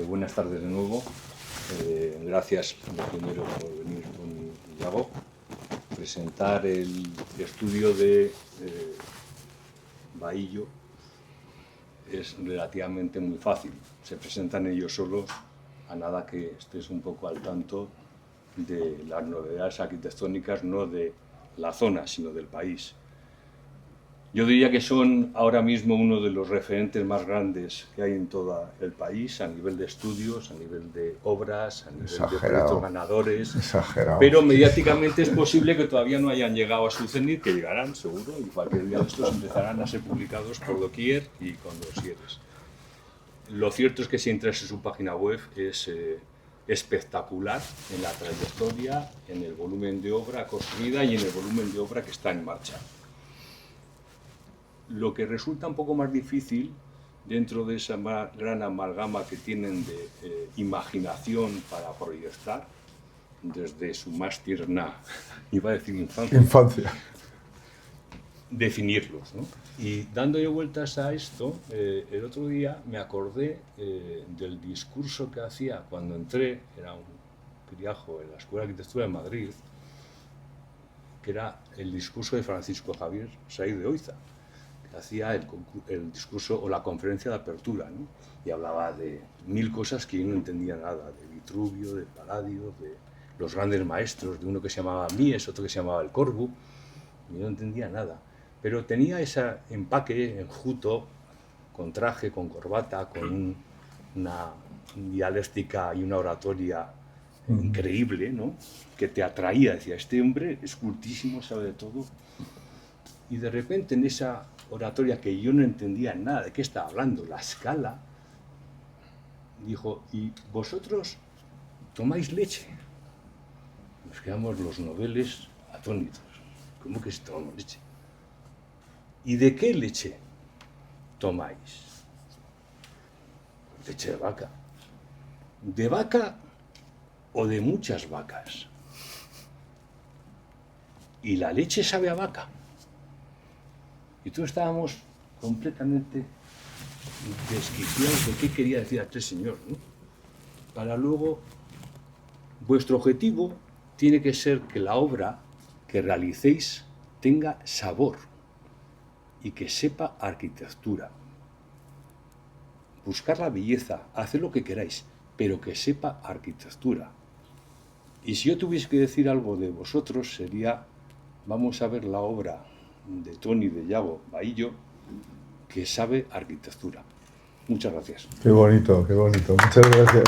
Buenas tardes de nuevo. Gracias lo primero por venir con Iago. Presentar el estudio de Bahillo es relativamente muy fácil. Se presentan ellos solos, a nada que estés un poco al tanto de las novedades arquitectónicas, no de la zona, sino del país. Yo diría que son ahora mismo uno de los referentes más grandes que hay en todo el país, a nivel de estudios, a nivel de obras, a nivel de proyectos ganadores. Exagerado. Pero mediáticamente es posible que todavía no hayan llegado a su cenit, que llegarán seguro, y cualquier día de estos empezarán a ser publicados por doquier y con dosieres. Lo cierto es que si entras en su página web es espectacular en la trayectoria, en el volumen de obra construida y en el volumen de obra que está en marcha. Lo que resulta un poco más difícil dentro de esa gran amalgama que tienen de imaginación para proyectar, desde su más tierna, iba a decir infancia, definirlos, ¿no? Y dándole vueltas a esto, el otro día me acordé del discurso que hacía cuando entré, era un criajo en la Escuela de Arquitectura de Madrid, que era el discurso de Francisco Javier Saiz de Oiza, que hacía el discurso o la conferencia de apertura, ¿no? Y hablaba de 1000 cosas que yo no entendía nada, de Vitruvio, de Palladio, de los grandes maestros, de uno que se llamaba Mies, otro que se llamaba el Corbu, y yo no entendía nada. Pero tenía ese empaque enjuto, con traje, con corbata, con una dialéctica y una oratoria increíble, ¿no? Que te atraía, decía, este hombre es cultísimo, sabe de todo. Y de repente en esa oratoria que yo no entendía nada de qué estaba hablando, la escala, dijo, ¿y vosotros tomáis leche? Nos quedamos los noveles atónitos. ¿Cómo que se tomamos leche? ¿Y de qué leche tomáis? Leche de vaca. ¿De vaca o de muchas vacas? ¿Y la leche sabe a vaca? Y todos estábamos completamente desquiciados de qué quería decir aquel señor, ¿no? Para luego, vuestro objetivo tiene que ser que la obra que realicéis tenga sabor y que sepa arquitectura. Buscar la belleza, hacer lo que queráis, pero que sepa arquitectura. Y si yo tuviese que decir algo de vosotros sería, vamos a ver la obra de Toni de Iago Bahillo, que sabe arquitectura. Muchas gracias. Qué bonito, qué bonito. Muchas gracias.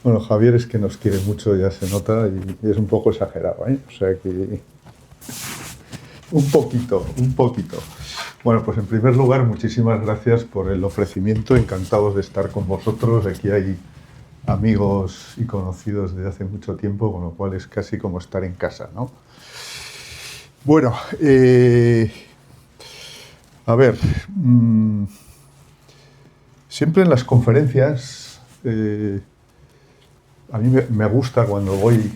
Bueno, Javier es que nos quiere mucho, ya se nota, y es un poco exagerado, ¿eh? O sea que... Un poquito. Bueno, pues en primer lugar, muchísimas gracias por el ofrecimiento. Encantados de estar con vosotros. Aquí hay amigos y conocidos desde hace mucho tiempo, con lo cual es casi como estar en casa, ¿no? Bueno, a ver, siempre en las conferencias, a mí me gusta cuando voy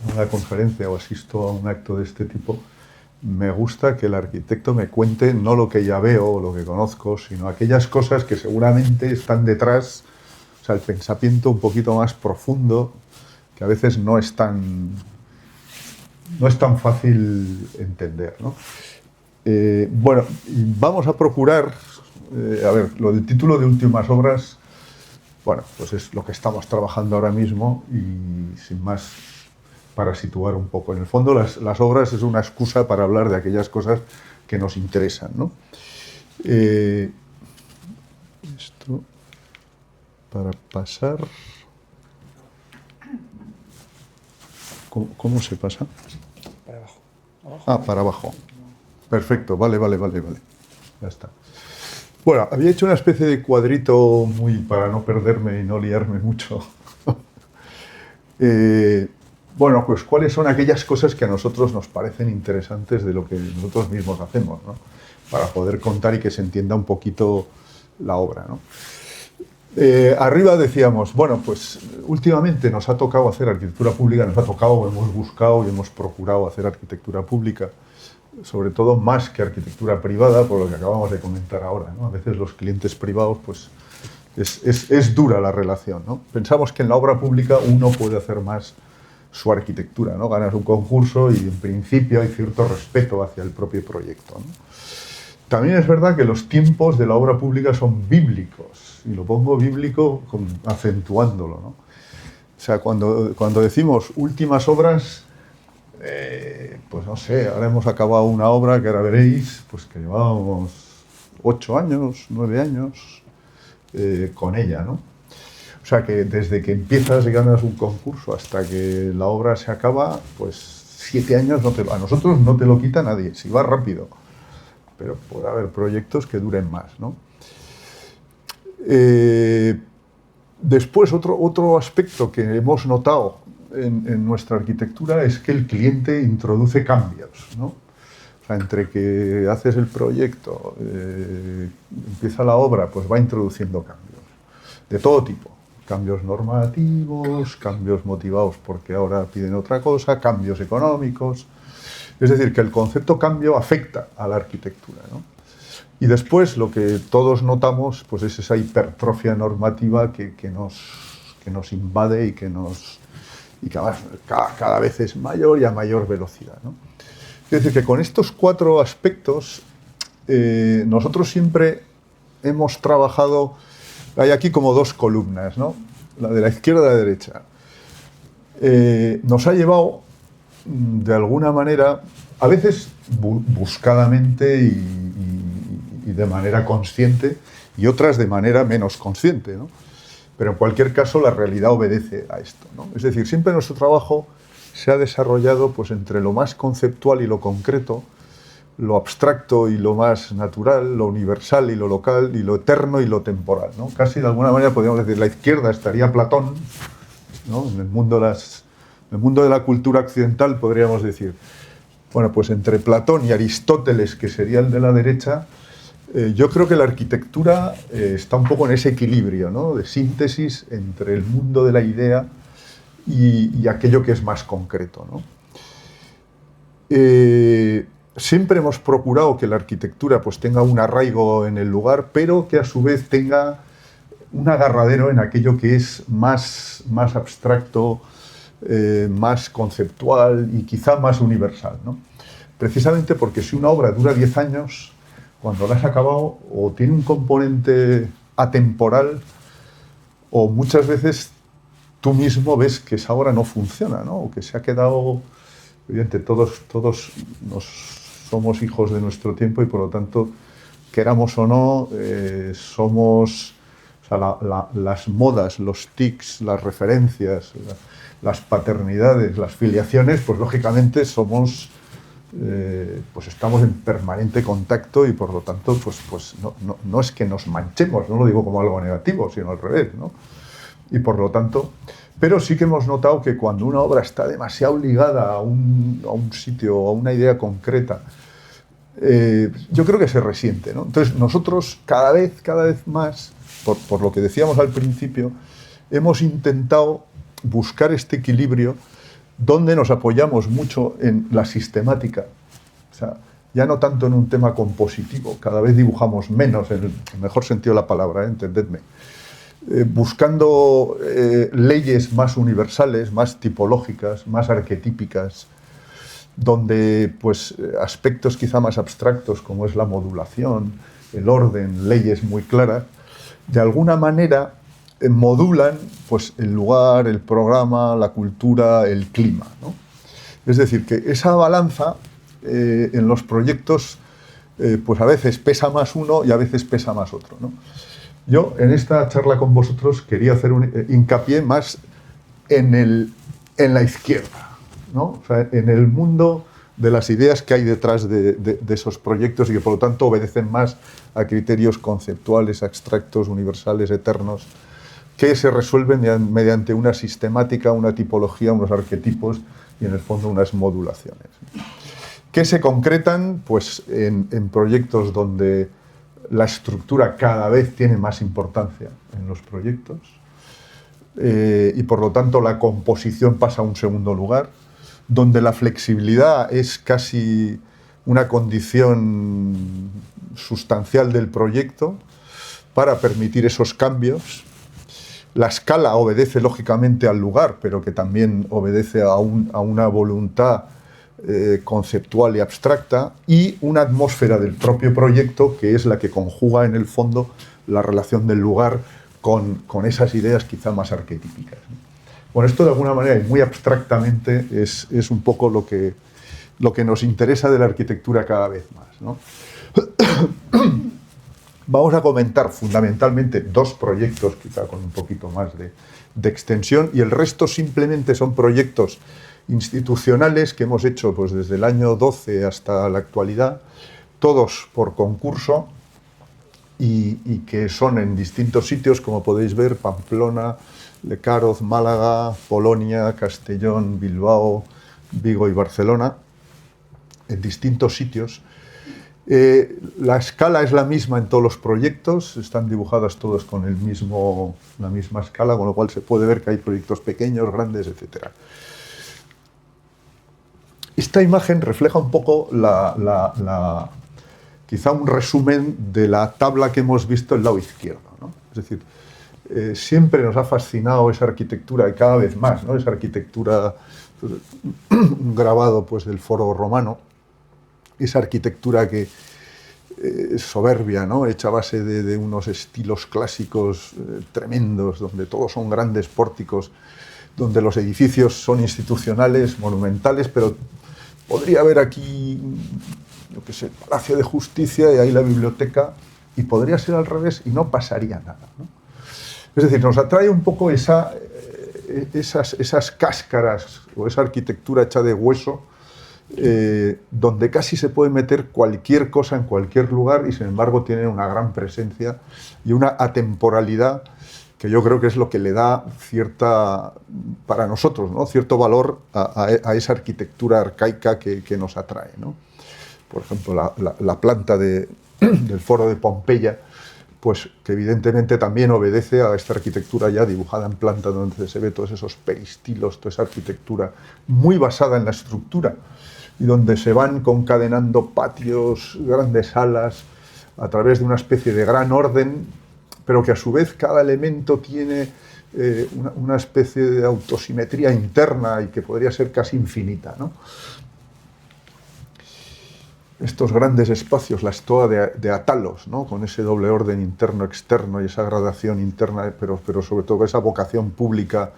a una conferencia o asisto a un acto de este tipo, me gusta que el arquitecto me cuente no lo que ya veo o lo que conozco, sino aquellas cosas que seguramente están detrás, o sea, el pensamiento un poquito más profundo, que a veces no es tan fácil entender, ¿no? Bueno, vamos a procurar, a ver, lo del título de Últimas Obras, bueno, pues es lo que estamos trabajando ahora mismo y sin más, para situar un poco. En el fondo, las obras es una excusa para hablar de aquellas cosas que nos interesan, ¿no? Esto, para pasar... ¿Cómo se pasa? Para abajo. ¿Abajo? Ah, para abajo. Perfecto, vale. Ya está. Bueno, había hecho una especie de cuadrito muy para no perderme y no liarme mucho. Bueno, pues cuáles son aquellas cosas que a nosotros nos parecen interesantes de lo que nosotros mismos hacemos, ¿no? Para poder contar y que se entienda un poquito la obra, ¿no? Arriba decíamos, bueno, pues últimamente nos ha tocado hacer arquitectura pública, hemos buscado y hemos procurado hacer arquitectura pública sobre todo más que arquitectura privada, por lo que acabamos de comentar ahora, ¿no? A veces los clientes privados, pues es dura la relación, ¿no? Pensamos que en la obra pública uno puede hacer más su arquitectura, ¿no? Ganas un concurso y en principio hay cierto respeto hacia el propio proyecto, ¿no? También es verdad que los tiempos de la obra pública son bíblicos, y lo pongo bíblico acentuándolo, ¿no? O sea, cuando decimos últimas obras, pues no sé, ahora hemos acabado una obra que ahora veréis, pues que llevábamos 8 años, 9 años con ella, ¿no? O sea que desde que empiezas y ganas un concurso hasta que la obra se acaba, pues 7 años a nosotros no te lo quita nadie, si va rápido. Pero puede haber proyectos que duren más, ¿no? Después, otro aspecto que hemos notado en nuestra arquitectura es que el cliente introduce cambios, ¿no? O sea, entre que haces el proyecto, empieza la obra, pues va introduciendo cambios, de todo tipo. Cambios normativos, cambios motivados porque ahora piden otra cosa, cambios económicos. Es decir, que el concepto cambio afecta a la arquitectura, ¿no? Y después lo que todos notamos pues es esa hipertrofia normativa que nos invade y que cada vez es mayor y a mayor velocidad, ¿no? Es decir, que con estos 4 aspectos nosotros siempre hemos trabajado, hay aquí como 2 columnas, ¿no? La de la izquierda y la derecha. Nos ha llevado de alguna manera, a veces buscadamente y de manera consciente, y otras de manera menos consciente, ¿no? Pero en cualquier caso la realidad obedece a esto, ¿no? Es decir, siempre nuestro trabajo se ha desarrollado pues, entre lo más conceptual y lo concreto, lo abstracto y lo más natural, lo universal y lo local, y lo eterno y lo temporal, ¿no? Casi de alguna manera podríamos decir, la izquierda estaría Platón, ¿no? En el mundo de la cultura occidental podríamos decir, bueno, pues entre Platón y Aristóteles, que sería el de la derecha, yo creo que la arquitectura está un poco en ese equilibrio, ¿no? De síntesis entre el mundo de la idea y aquello que es más concreto, ¿no? Siempre hemos procurado que la arquitectura pues, tenga un arraigo en el lugar, pero que a su vez tenga un agarradero en aquello que es más abstracto, más conceptual y quizá más universal, ¿no? Precisamente porque si una obra dura 10 años, cuando la has acabado o tiene un componente atemporal o muchas veces tú mismo ves que esa obra no funciona, ¿no? O que se ha quedado... Evidente, todos somos hijos de nuestro tiempo y por lo tanto, queramos o no, somos... O sea, las modas, los tics, las referencias, las paternidades, las filiaciones, pues lógicamente somos... pues estamos en permanente contacto y por lo tanto pues no es que nos manchemos, no lo digo como algo negativo, sino al revés, ¿no? Y por lo tanto, pero sí que hemos notado que cuando una obra está demasiado ligada a un sitio o a una idea concreta, yo creo que se resiente, ¿no? Entonces nosotros cada vez más, por lo que decíamos al principio, hemos intentado buscar este equilibrio donde nos apoyamos mucho en la sistemática, o sea, ya no tanto en un tema compositivo, cada vez dibujamos menos, en el mejor sentido de la palabra, entendedme, buscando leyes más universales, más tipológicas, más arquetípicas, donde pues, aspectos quizá más abstractos como es la modulación, el orden, leyes muy claras, de alguna manera modulan pues, el lugar, el programa, la cultura, el clima, ¿no? Es decir, que esa balanza en los proyectos pues a veces pesa más uno y a veces pesa más otro, ¿no? Yo en esta charla con vosotros quería hacer un hincapié más en la izquierda, ¿no? O sea, en el mundo de las ideas que hay detrás de esos proyectos y que por lo tanto obedecen más a criterios conceptuales, abstractos, universales, eternos, que se resuelven mediante una sistemática, una tipología, unos arquetipos y en el fondo unas modulaciones, que se concretan pues, en proyectos donde la estructura cada vez tiene más importancia en los proyectos y por lo tanto la composición pasa a un segundo lugar, donde la flexibilidad es casi una condición sustancial del proyecto para permitir esos cambios. La escala obedece lógicamente al lugar, pero que también obedece a una voluntad conceptual y abstracta, y una atmósfera del propio proyecto que es la que conjuga en el fondo la relación del lugar con esas ideas quizá más arquetípicas. Bueno, esto de alguna manera y muy abstractamente es un poco lo que nos interesa de la arquitectura cada vez más, ¿no? Vamos a comentar fundamentalmente dos proyectos, quizá con un poquito más de extensión, y el resto simplemente son proyectos institucionales que hemos hecho pues, desde el año 12 hasta la actualidad, todos por concurso, y que son en distintos sitios, como podéis ver: Pamplona, Lecaroz, Málaga, Polonia, Castellón, Bilbao, Vigo y Barcelona, en distintos sitios. La escala es la misma en todos los proyectos, están dibujadas todos con la misma escala, con lo cual se puede ver que hay proyectos pequeños, grandes, etc. Esta imagen refleja un poco quizá un resumen de la tabla que hemos visto el lado izquierdo, ¿no? Es decir, siempre nos ha fascinado esa arquitectura, y cada vez más, ¿no? Esa arquitectura, pues, un grabado pues, del Foro Romano, esa arquitectura que es soberbia, ¿no? Hecha a base de unos estilos clásicos tremendos, donde todos son grandes pórticos, donde los edificios son institucionales, monumentales, pero podría haber aquí, yo qué sé, el Palacio de Justicia y ahí la biblioteca, y podría ser al revés y no pasaría nada, ¿no? Es decir, nos atrae un poco esas cáscaras o esa arquitectura hecha de hueso, donde casi se puede meter cualquier cosa en cualquier lugar y sin embargo tienen una gran presencia y una atemporalidad que yo creo que es lo que le da para nosotros, ¿no? Cierto valor a esa arquitectura arcaica que nos atrae, ¿no? Por ejemplo, la planta del Foro de Pompeya, pues que evidentemente también obedece a esta arquitectura ya dibujada en planta, donde se ve todos esos peristilos, toda esa arquitectura muy basada en la estructura, y donde se van concadenando patios, grandes salas, a través de una especie de gran orden, pero que a su vez cada elemento tiene una especie de autosimetría interna y que podría ser casi infinita, ¿no? Estos grandes espacios, la estoa de Atalos, ¿no? Con ese doble orden interno-externo y esa gradación interna, pero sobre todo esa vocación pública,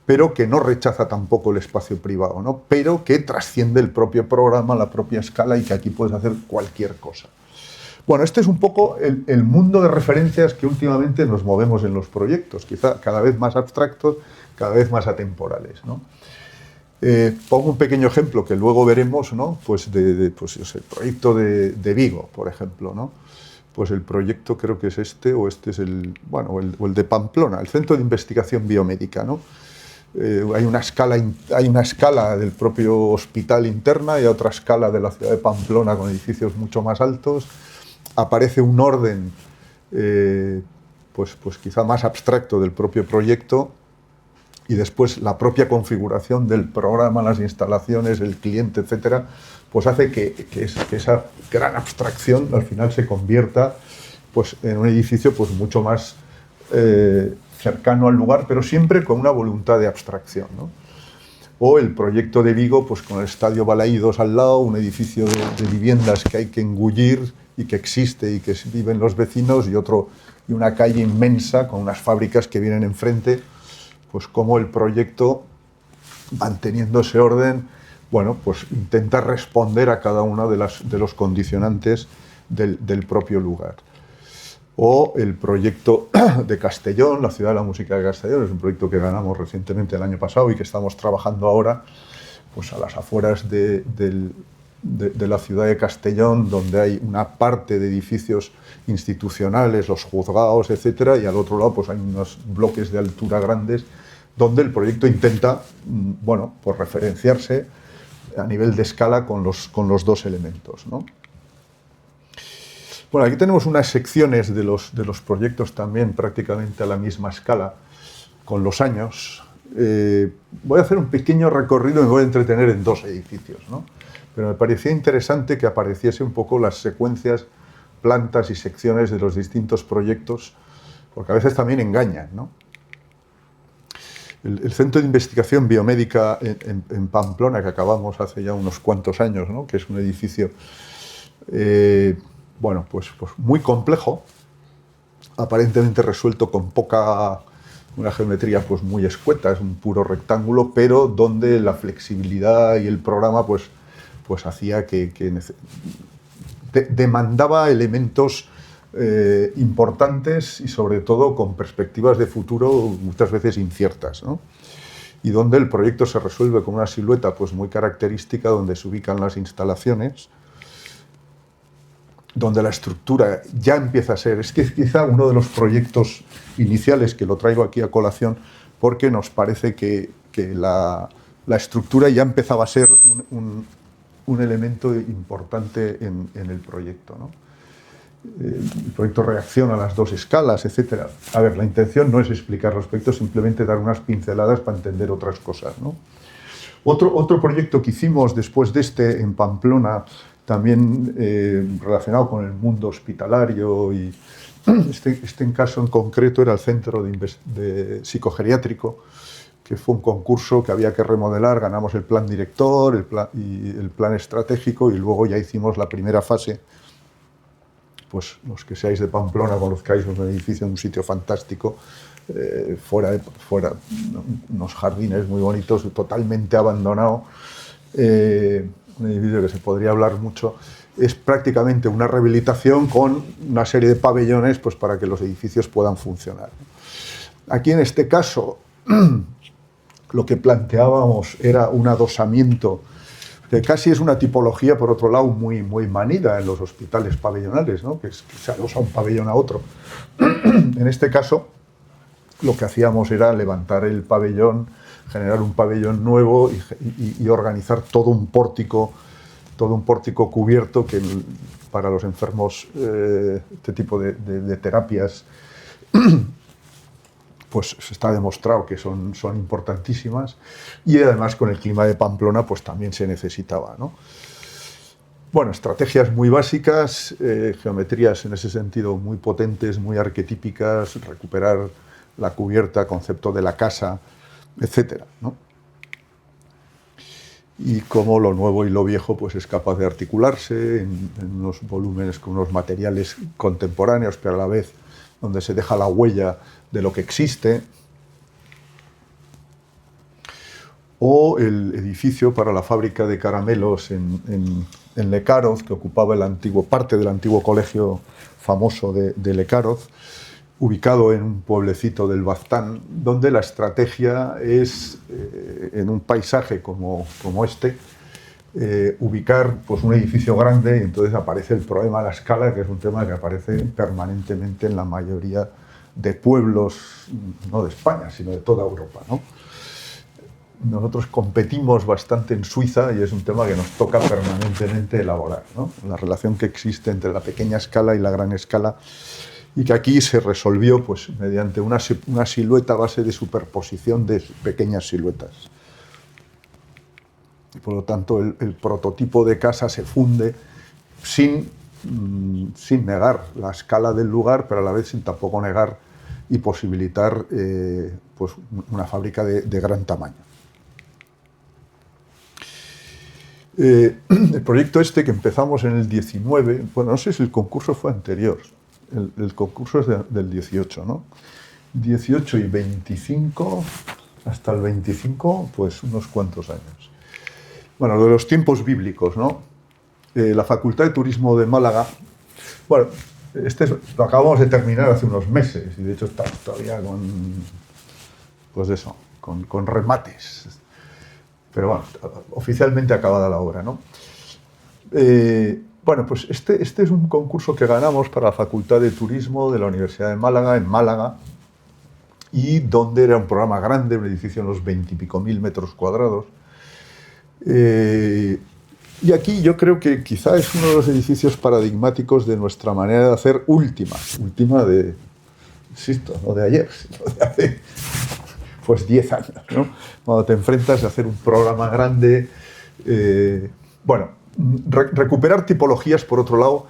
pero que no rechaza tampoco el espacio privado, ¿no? Pero que trasciende el propio programa, la propia escala, y que aquí puedes hacer cualquier cosa. Bueno, este es un poco el mundo de referencias que últimamente nos movemos en los proyectos, quizá cada vez más abstractos, cada vez más atemporales, ¿no? Pongo un pequeño ejemplo que luego veremos, ¿no? Pues pues, el proyecto de Vigo, por ejemplo, ¿no? Pues el proyecto creo que es este, o este es el de Pamplona, el Centro de Investigación Biomédica, ¿no? Hay una escala del propio hospital interna y otra escala de la ciudad de Pamplona con edificios mucho más altos. Aparece un orden pues quizá más abstracto del propio proyecto, y después la propia configuración del programa, las instalaciones, el cliente, etcétera, pues hace que esa gran abstracción al final se convierta pues, en un edificio pues, mucho más cercano al lugar, pero siempre con una voluntad de abstracción, ¿no? O el proyecto de Vigo, pues con el Estadio Balaídos al lado, un edificio de viviendas que hay que engullir y que existe y que viven los vecinos, y una calle inmensa con unas fábricas que vienen enfrente, pues como el proyecto, manteniendo ese orden, bueno, pues intenta responder a cada uno de los condicionantes del propio lugar. O el proyecto de Castellón, la Ciudad de la Música de Castellón, es un proyecto que ganamos recientemente el año pasado y que estamos trabajando ahora pues a las afueras de la ciudad de Castellón, donde hay una parte de edificios institucionales, los juzgados, etcétera, y al otro lado pues hay unos bloques de altura grandes, donde el proyecto intenta, bueno, pues referenciarse a nivel de escala con los dos elementos, ¿no? Bueno, aquí tenemos unas secciones de los proyectos también prácticamente a la misma escala, con los años. Voy a hacer un pequeño recorrido y me voy a entretener en dos edificios, ¿no? pero me parecía interesante que apareciese un poco las secuencias, plantas y secciones de los distintos proyectos, porque a veces también engañan, ¿no? El Centro de Investigación Biomédica en Pamplona, que acabamos hace ya unos cuantos años, ¿no? Que es un edificio bueno, pues muy complejo, aparentemente resuelto con una geometría pues muy escueta, es un puro rectángulo, pero donde la flexibilidad y el programa pues hacía que demandaba elementos importantes y sobre todo con perspectivas de futuro muchas veces inciertas, ¿no? Y donde el proyecto se resuelve con una silueta pues muy característica, donde se ubican las instalaciones, donde la estructura ya empieza a ser, es que quizá uno de los proyectos iniciales, que lo traigo aquí a colación, porque nos parece que la estructura ya empezaba a ser un elemento importante en el proyecto, ¿no? El proyecto reacciona a las dos escalas, etc. A ver, la intención no es explicar los proyectos, simplemente dar unas pinceladas para entender otras cosas, ¿no? Otro proyecto que hicimos después de este en Pamplona, también relacionado con el mundo hospitalario, y este en caso en concreto era el Centro de Psicogeriátrico, que fue un concurso que había que remodelar, ganamos el plan director, el plan estratégico, y luego ya hicimos la primera fase. Pues los que seáis de Pamplona conozcáis un edificio en un sitio fantástico, fuera, unos jardines muy bonitos, totalmente abandonado, un edificio que se podría hablar mucho. Es prácticamente una rehabilitación con una serie de pabellones pues, para que los edificios puedan funcionar. Aquí en este caso lo que planteábamos era un adosamiento, que casi es una tipología, por otro lado, muy manida en los hospitales pabellonales, ¿no? Que se adosa un pabellón a otro. En este caso, lo que hacíamos era levantar el pabellón, generar un pabellón nuevo y organizar todo un pórtico cubierto que para los enfermos, este tipo de terapias, pues está demostrado que son importantísimas, y además con el clima de Pamplona pues también se necesitaba, ¿no? Bueno, estrategias muy básicas, geometrías en ese sentido muy potentes, muy arquetípicas, recuperar la cubierta, concepto de la casa, etcétera, ¿no? Y cómo lo nuevo y lo viejo pues es capaz de articularse en unos volúmenes con unos materiales contemporáneos, pero a la vez donde se deja la huella de lo que existe. O el edificio para la fábrica de caramelos en Lecaroz, que ocupaba parte del antiguo colegio famoso de Lecaroz, ubicado en un pueblecito del Baztán, donde la estrategia es, en un paisaje como este, ubicar pues, un edificio grande, y entonces aparece el problema de la escala, que es un tema que aparece permanentemente en la mayoría de pueblos, no de España, sino de toda Europa, ¿no? Nosotros competimos bastante en Suiza y es un tema que nos toca permanentemente elaborar, ¿no? La relación que existe entre la pequeña escala y la gran escala, y que aquí se resolvió pues, mediante una silueta a base de superposición de pequeñas siluetas. Y por lo tanto, el prototipo de casa se funde sin negar la escala del lugar, pero a la vez sin tampoco negar y posibilitar pues una fábrica de gran tamaño. El proyecto este que empezamos en el 19, bueno, no sé si el concurso fue anterior, el concurso es del 18, ¿no? 18 y 25, hasta el 25, pues unos cuantos años. Bueno, lo de los tiempos bíblicos, ¿no? La Facultad de Turismo de Málaga, bueno, lo acabamos de terminar hace unos meses, y de hecho está todavía con remates. Pero bueno, oficialmente acabada la obra, ¿no? Bueno, pues este es un concurso que ganamos para la Facultad de Turismo de la Universidad de Málaga, en Málaga, y donde era un programa grande, un edificio de unos 20 y pico mil metros cuadrados. Y aquí yo creo que quizá es uno de los edificios paradigmáticos de nuestra manera de hacer última de, insisto, no de ayer, sino de hace pues 10 años, ¿no? Cuando te enfrentas a hacer un programa grande, bueno, recuperar tipologías, por otro lado,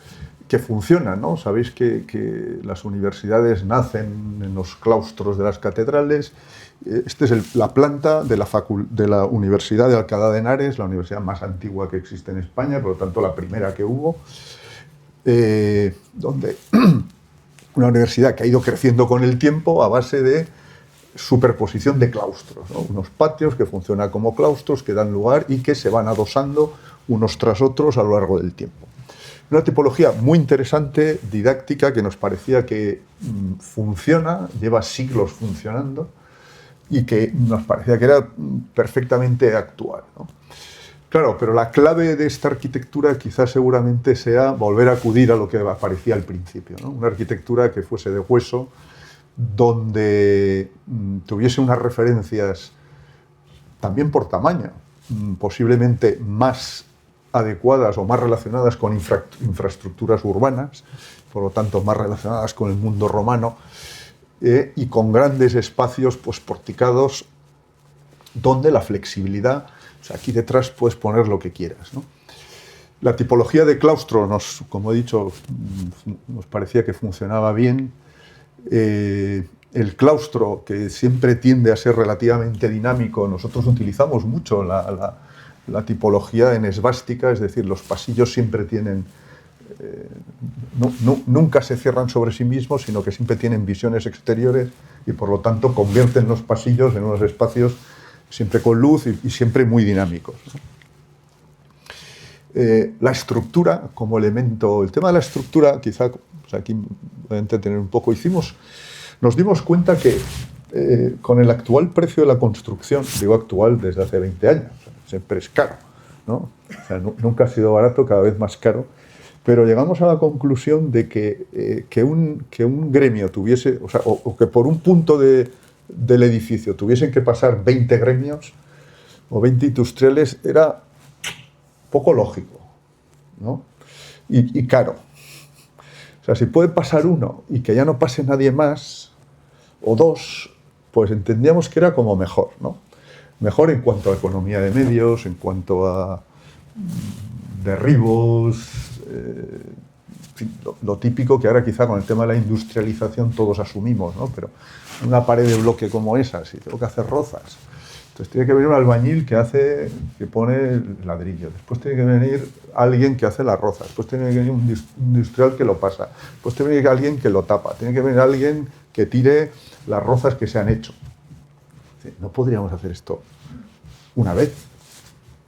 que funcionan, ¿no? Sabéis que las universidades nacen en los claustros de las catedrales. Esta es la planta de la Universidad de Alcalá de Henares, la universidad más antigua que existe en España, por lo tanto la primera que hubo, donde una universidad que ha ido creciendo con el tiempo a base de superposición de claustros, ¿no? Unos patios que funcionan como claustros, que dan lugar y que se van adosando unos tras otros a lo largo del tiempo. Una tipología muy interesante, didáctica, que nos parecía que funciona, lleva siglos funcionando y que nos parecía que era perfectamente actual, ¿no? Claro, pero la clave de esta arquitectura quizás seguramente sea volver a acudir a lo que aparecía al principio, ¿no? Una arquitectura que fuese de hueso, donde tuviese unas referencias también por tamaño, posiblemente más adecuadas o más relacionadas con infraestructuras urbanas, por lo tanto más relacionadas con el mundo romano, y con grandes espacios pues, porticados, donde la flexibilidad, o sea, aquí detrás puedes poner lo que quieras, ¿no? La tipología de claustro, como he dicho, nos parecía que funcionaba bien. El claustro, que siempre tiende a ser relativamente dinámico, nosotros utilizamos mucho la tipología en esvástica, es decir, los pasillos siempre tienen, nunca se cierran sobre sí mismos, sino que siempre tienen visiones exteriores y por lo tanto convierten los pasillos en unos espacios siempre con luz y siempre muy dinámicos, ¿no? La estructura como elemento, el tema de la estructura, quizá, pues aquí voy a entretener un poco, nos dimos cuenta que con el actual precio de la construcción, digo actual desde hace 20 años, siempre es caro, ¿no? O sea, nunca ha sido barato, cada vez más caro, pero llegamos a la conclusión de que un gremio tuviese, o sea, o que por un punto del edificio tuviesen que pasar 20 gremios o 20 industriales era poco lógico, ¿no? Y caro. O sea, si puede pasar uno y que ya no pase nadie más, o dos, pues entendíamos que era como mejor, ¿no? Mejor en cuanto a economía de medios, en cuanto a derribos, en fin, lo típico que ahora quizá con el tema de la industrialización todos asumimos, ¿no? Pero una pared de bloque como esa, si tengo que hacer rozas, entonces tiene que venir un albañil que pone el ladrillo, después tiene que venir alguien que hace las rozas, después tiene que venir un industrial que lo pasa, después tiene que venir alguien que lo tapa, tiene que venir alguien que tire las rozas que se han hecho. No podríamos hacer esto una vez,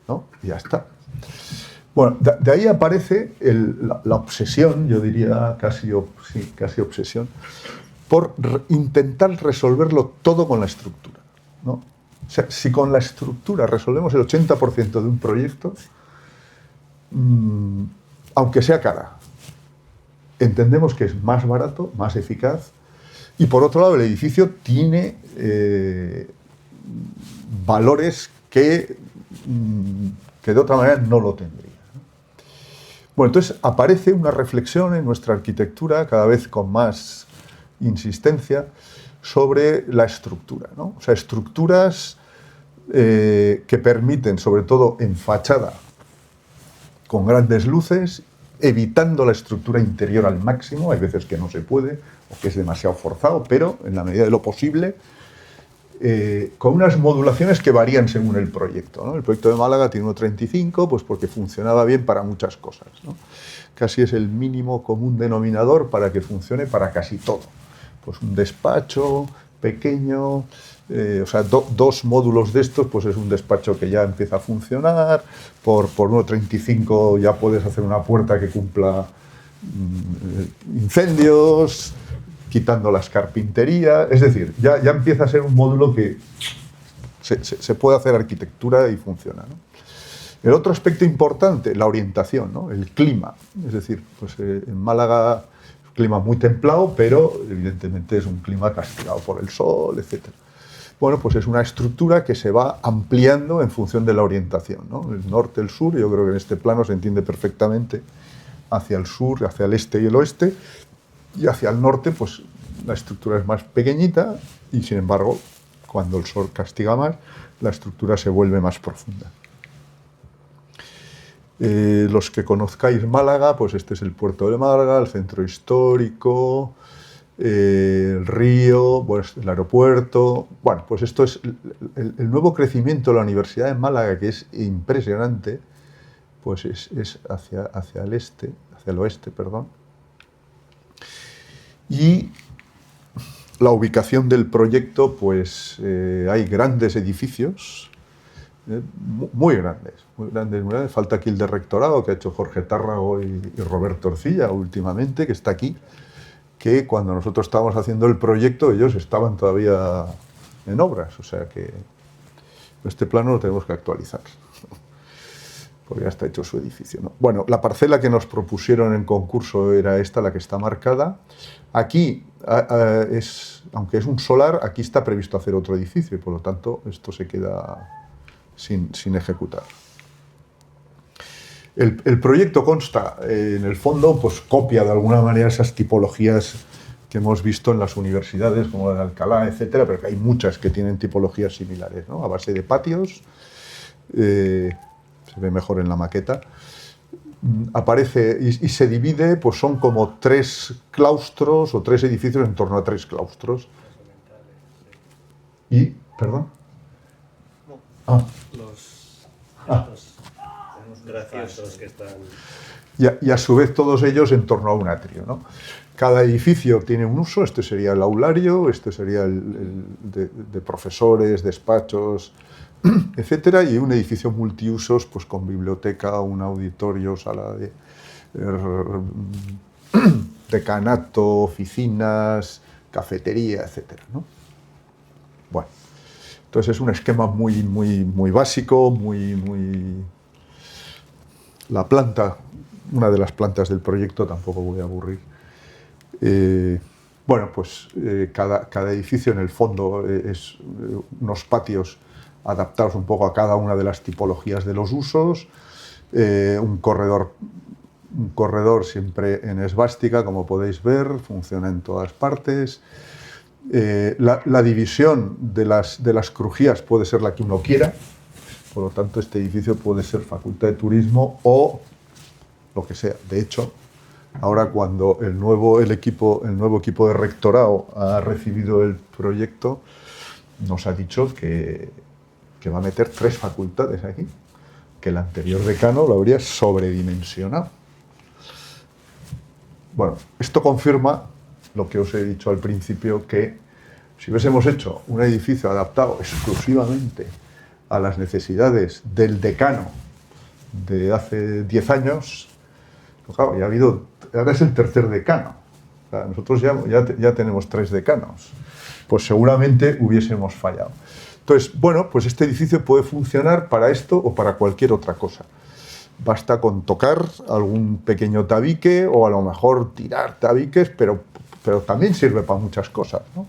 ¿no? Y ya está. Bueno, de ahí aparece la obsesión, yo diría casi obsesión, por intentar resolverlo todo con la estructura, ¿no? O sea, si con la estructura resolvemos el 80% de un proyecto, aunque sea cara, entendemos que es más barato, más eficaz, y por otro lado el edificio tiene valores que de otra manera no lo tendría, ¿no? Bueno, entonces aparece una reflexión en nuestra arquitectura, cada vez con más insistencia, sobre la estructura, ¿no? O sea, estructuras que permiten, sobre todo en fachada, con grandes luces, evitando la estructura interior al máximo. Hay veces que no se puede o que es demasiado forzado, pero en la medida de lo posible, con unas modulaciones que varían según el proyecto, ¿no? El proyecto de Málaga tiene 1,35, pues porque funcionaba bien para muchas cosas, ¿no? Casi es el mínimo común denominador para que funcione para casi todo. Pues un despacho pequeño, o sea, dos módulos de estos, pues es un despacho que ya empieza a funcionar, por 1,35 ya puedes hacer una puerta que cumpla incendios, quitando las carpinterías, es decir, ya empieza a ser un módulo que se puede hacer arquitectura y funciona, ¿no? El otro aspecto importante, la orientación, ¿no? El clima, es decir, pues en Málaga es un clima muy templado, pero evidentemente es un clima castigado por el sol, etc. Bueno, pues es una estructura que se va ampliando en función de la orientación, ¿no? El norte, el sur, yo creo que en este plano se entiende perfectamente, hacia el sur, hacia el este y el oeste, y hacia el norte, pues la estructura es más pequeñita y, sin embargo, cuando el sol castiga más, la estructura se vuelve más profunda. Los que conozcáis Málaga, pues este es el puerto de Málaga, el centro histórico, el río, pues el aeropuerto. Bueno, pues esto es el nuevo crecimiento de la Universidad de Málaga, que es impresionante, pues es hacia el oeste, perdón. Y la ubicación del proyecto, pues hay grandes edificios, muy grandes, muy grandes, muy grandes. Falta aquí el de rectorado que ha hecho Jorge Tárrago y Roberto Orcilla últimamente, que está aquí, que cuando nosotros estábamos haciendo el proyecto ellos estaban todavía en obras, o sea que este plano lo tenemos que actualizar, porque ya está hecho su edificio, ¿no? Bueno, la parcela que nos propusieron en concurso era esta, la que está marcada. Aquí, aunque es un solar, aquí está previsto hacer otro edificio y por lo tanto esto se queda sin ejecutar. El proyecto consta, en el fondo, pues copia de alguna manera esas tipologías que hemos visto en las universidades, como la de Alcalá, etcétera, pero que hay muchas que tienen tipologías similares, ¿no? A base de patios, se ve mejor en la maqueta. Aparece y se divide, pues son como 3 claustros o 3 edificios en torno a 3 claustros. Y, perdón. Los graciosos que están... Y a su vez todos ellos en torno a un atrio, ¿no? Cada edificio tiene un uso, este sería el aulario, este sería el de profesores, despachos, etcétera, y un edificio multiusos, pues con biblioteca, un auditorio, sala de decanato, oficinas, cafetería, etcétera, ¿no? Bueno, entonces es un esquema muy básico, muy... La planta, una de las plantas del proyecto, tampoco voy a aburrir. Bueno, pues cada edificio en el fondo es unos patios adaptados un poco a cada una de las tipologías de los usos, un corredor siempre en esvástica, como podéis ver, funciona en todas partes. La división de las crujías puede ser la que uno quiera, por lo tanto este edificio puede ser facultad de turismo o lo que sea. De hecho, ahora cuando el nuevo equipo de rectorado ha recibido el proyecto, nos ha dicho que va a meter 3 facultades aquí, que el anterior decano lo habría sobredimensionado. Bueno, esto confirma lo que os he dicho al principio, que si hubiésemos hecho un edificio adaptado exclusivamente a las necesidades del decano de hace 10 años, pues claro, ahora es el tercer decano. O sea, nosotros ya tenemos 3 decanos. Pues seguramente hubiésemos fallado. Entonces, bueno, pues este edificio puede funcionar para esto o para cualquier otra cosa. Basta con tocar algún pequeño tabique o a lo mejor tirar tabiques, pero también sirve para muchas cosas, ¿no?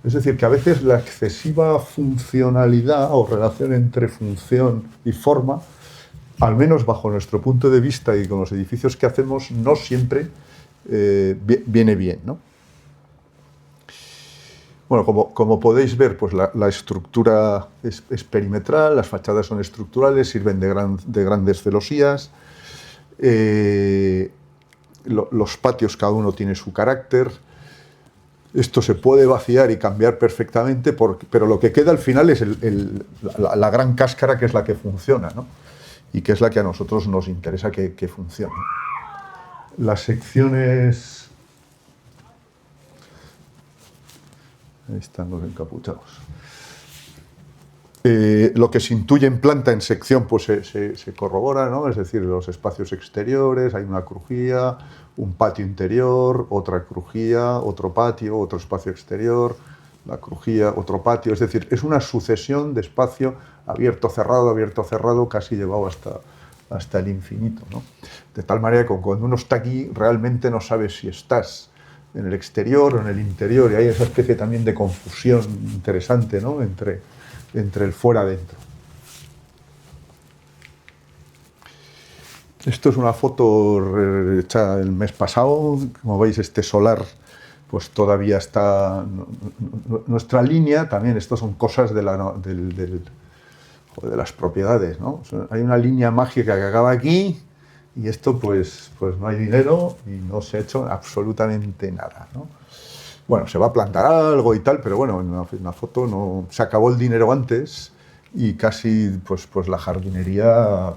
Es decir, que a veces la excesiva funcionalidad o relación entre función y forma, al menos bajo nuestro punto de vista y con los edificios que hacemos, no siempre viene bien, ¿no? Bueno, como podéis ver, pues la estructura es perimetral, las fachadas son estructurales, sirven de grandes celosías, los patios cada uno tiene su carácter. Esto se puede vaciar y cambiar perfectamente, pero lo que queda al final es la gran cáscara, que es la que funciona, ¿no? Y que es la que a nosotros nos interesa que funcione. Las secciones... Ahí están los encapuchados. Lo que se intuye en planta, en sección, pues se corrobora, ¿no? Es decir, los espacios exteriores, hay una crujía, un patio interior, otra crujía, otro patio, otro espacio exterior, la crujía, otro patio. Es decir, es una sucesión de espacio abierto, cerrado, casi llevado hasta el infinito, ¿no? De tal manera que cuando uno está aquí, realmente no sabe si estás en el exterior o en el interior, y hay esa especie también de confusión interesante, ¿no? entre el fuera-dentro. Esto es una foto hecha el mes pasado. Como veis, este solar pues todavía está... Nuestra línea también, esto son cosas del o de las propiedades, ¿no? O sea, hay una línea mágica que acaba aquí y esto pues no hay dinero y no se ha hecho absolutamente nada, ¿no? Bueno, se va a plantar algo y tal, pero bueno, en la foto no, se acabó el dinero antes y casi pues la jardinería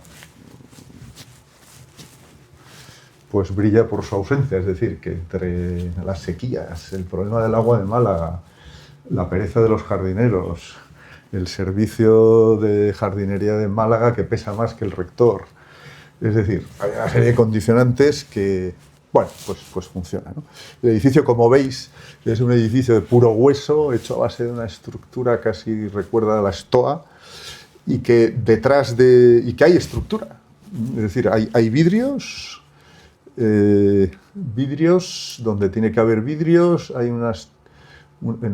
pues brilla por su ausencia, es decir, que entre las sequías, el problema del agua de Málaga, la pereza de los jardineros, el servicio de jardinería de Málaga que pesa más que el rector, es decir, hay una serie de condicionantes que, bueno, pues funciona, ¿no? El edificio, como veis, es un edificio de puro hueso, hecho a base de una estructura casi recuerda a la estoa, y que detrás de... y que hay estructura, es decir, hay vidrios, vidrios donde tiene que haber vidrios, hay en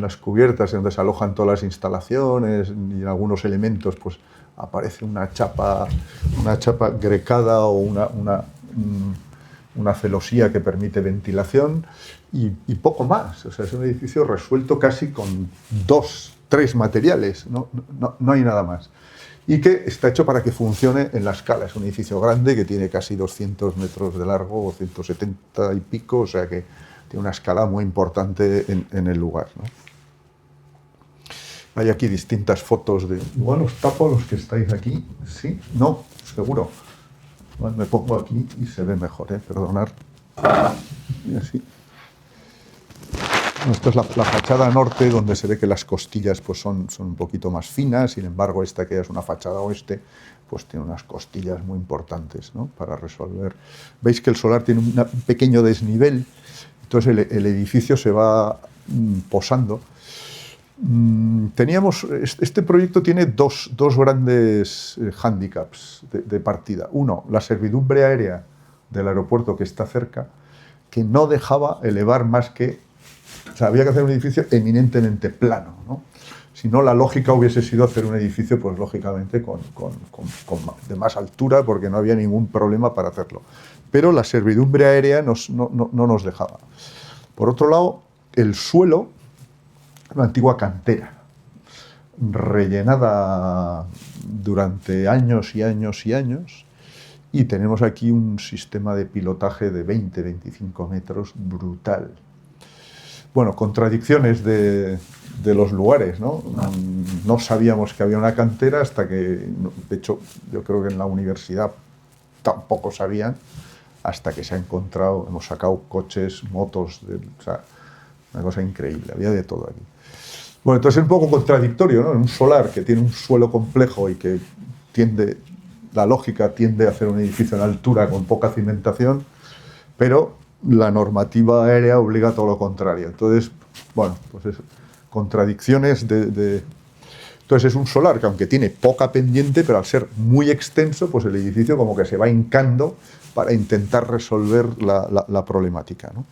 las cubiertas donde se alojan todas las instalaciones y en algunos elementos pues aparece una chapa grecada o una celosía que permite ventilación y poco más. O sea, es un edificio resuelto casi con 2, 3 materiales, no hay nada más. Y que está hecho para que funcione en la escala. Es un edificio grande que tiene casi 200 metros de largo, o 170 y pico, o sea que tiene una escala muy importante en el lugar, ¿no? Hay aquí distintas fotos de... Igual os tapo a los que estáis aquí, ¿sí? No, seguro. Igual me pongo aquí y se ve mejor, perdonad. Y así. Esta es la fachada norte, donde se ve que las costillas pues, son un poquito más finas, sin embargo esta, que es una fachada oeste, pues tiene unas costillas muy importantes, ¿no? Para resolver. Veis que el solar tiene un pequeño desnivel, entonces el edificio se va posando. Este proyecto tiene dos grandes hándicaps de partida. Uno, la servidumbre aérea del aeropuerto que está cerca, que no dejaba elevar más que... O sea, había que hacer un edificio eminentemente plano, ¿no? Si no, la lógica hubiese sido hacer un edificio, pues lógicamente, de más altura, porque no había ningún problema para hacerlo. Pero la servidumbre aérea no nos dejaba. Por otro lado, el suelo, una antigua cantera, rellenada durante años y años y años, y tenemos aquí un sistema de pilotaje de 20-25 metros brutal. Bueno, contradicciones de los lugares, ¿no? No sabíamos que había una cantera hasta que, de hecho, yo creo que en la universidad tampoco sabían, hasta que se ha encontrado, hemos sacado coches, motos, o sea, una cosa increíble, había de todo aquí. Bueno, entonces es un poco contradictorio, ¿no? En un solar que tiene un suelo complejo y que la lógica tiende a hacer un edificio en altura con poca cimentación, pero la normativa aérea obliga a todo lo contrario. Entonces, bueno, pues es contradicciones Entonces es un solar que, aunque tiene poca pendiente, pero al ser muy extenso, pues el edificio como que se va hincando para intentar resolver la problemática, ¿no?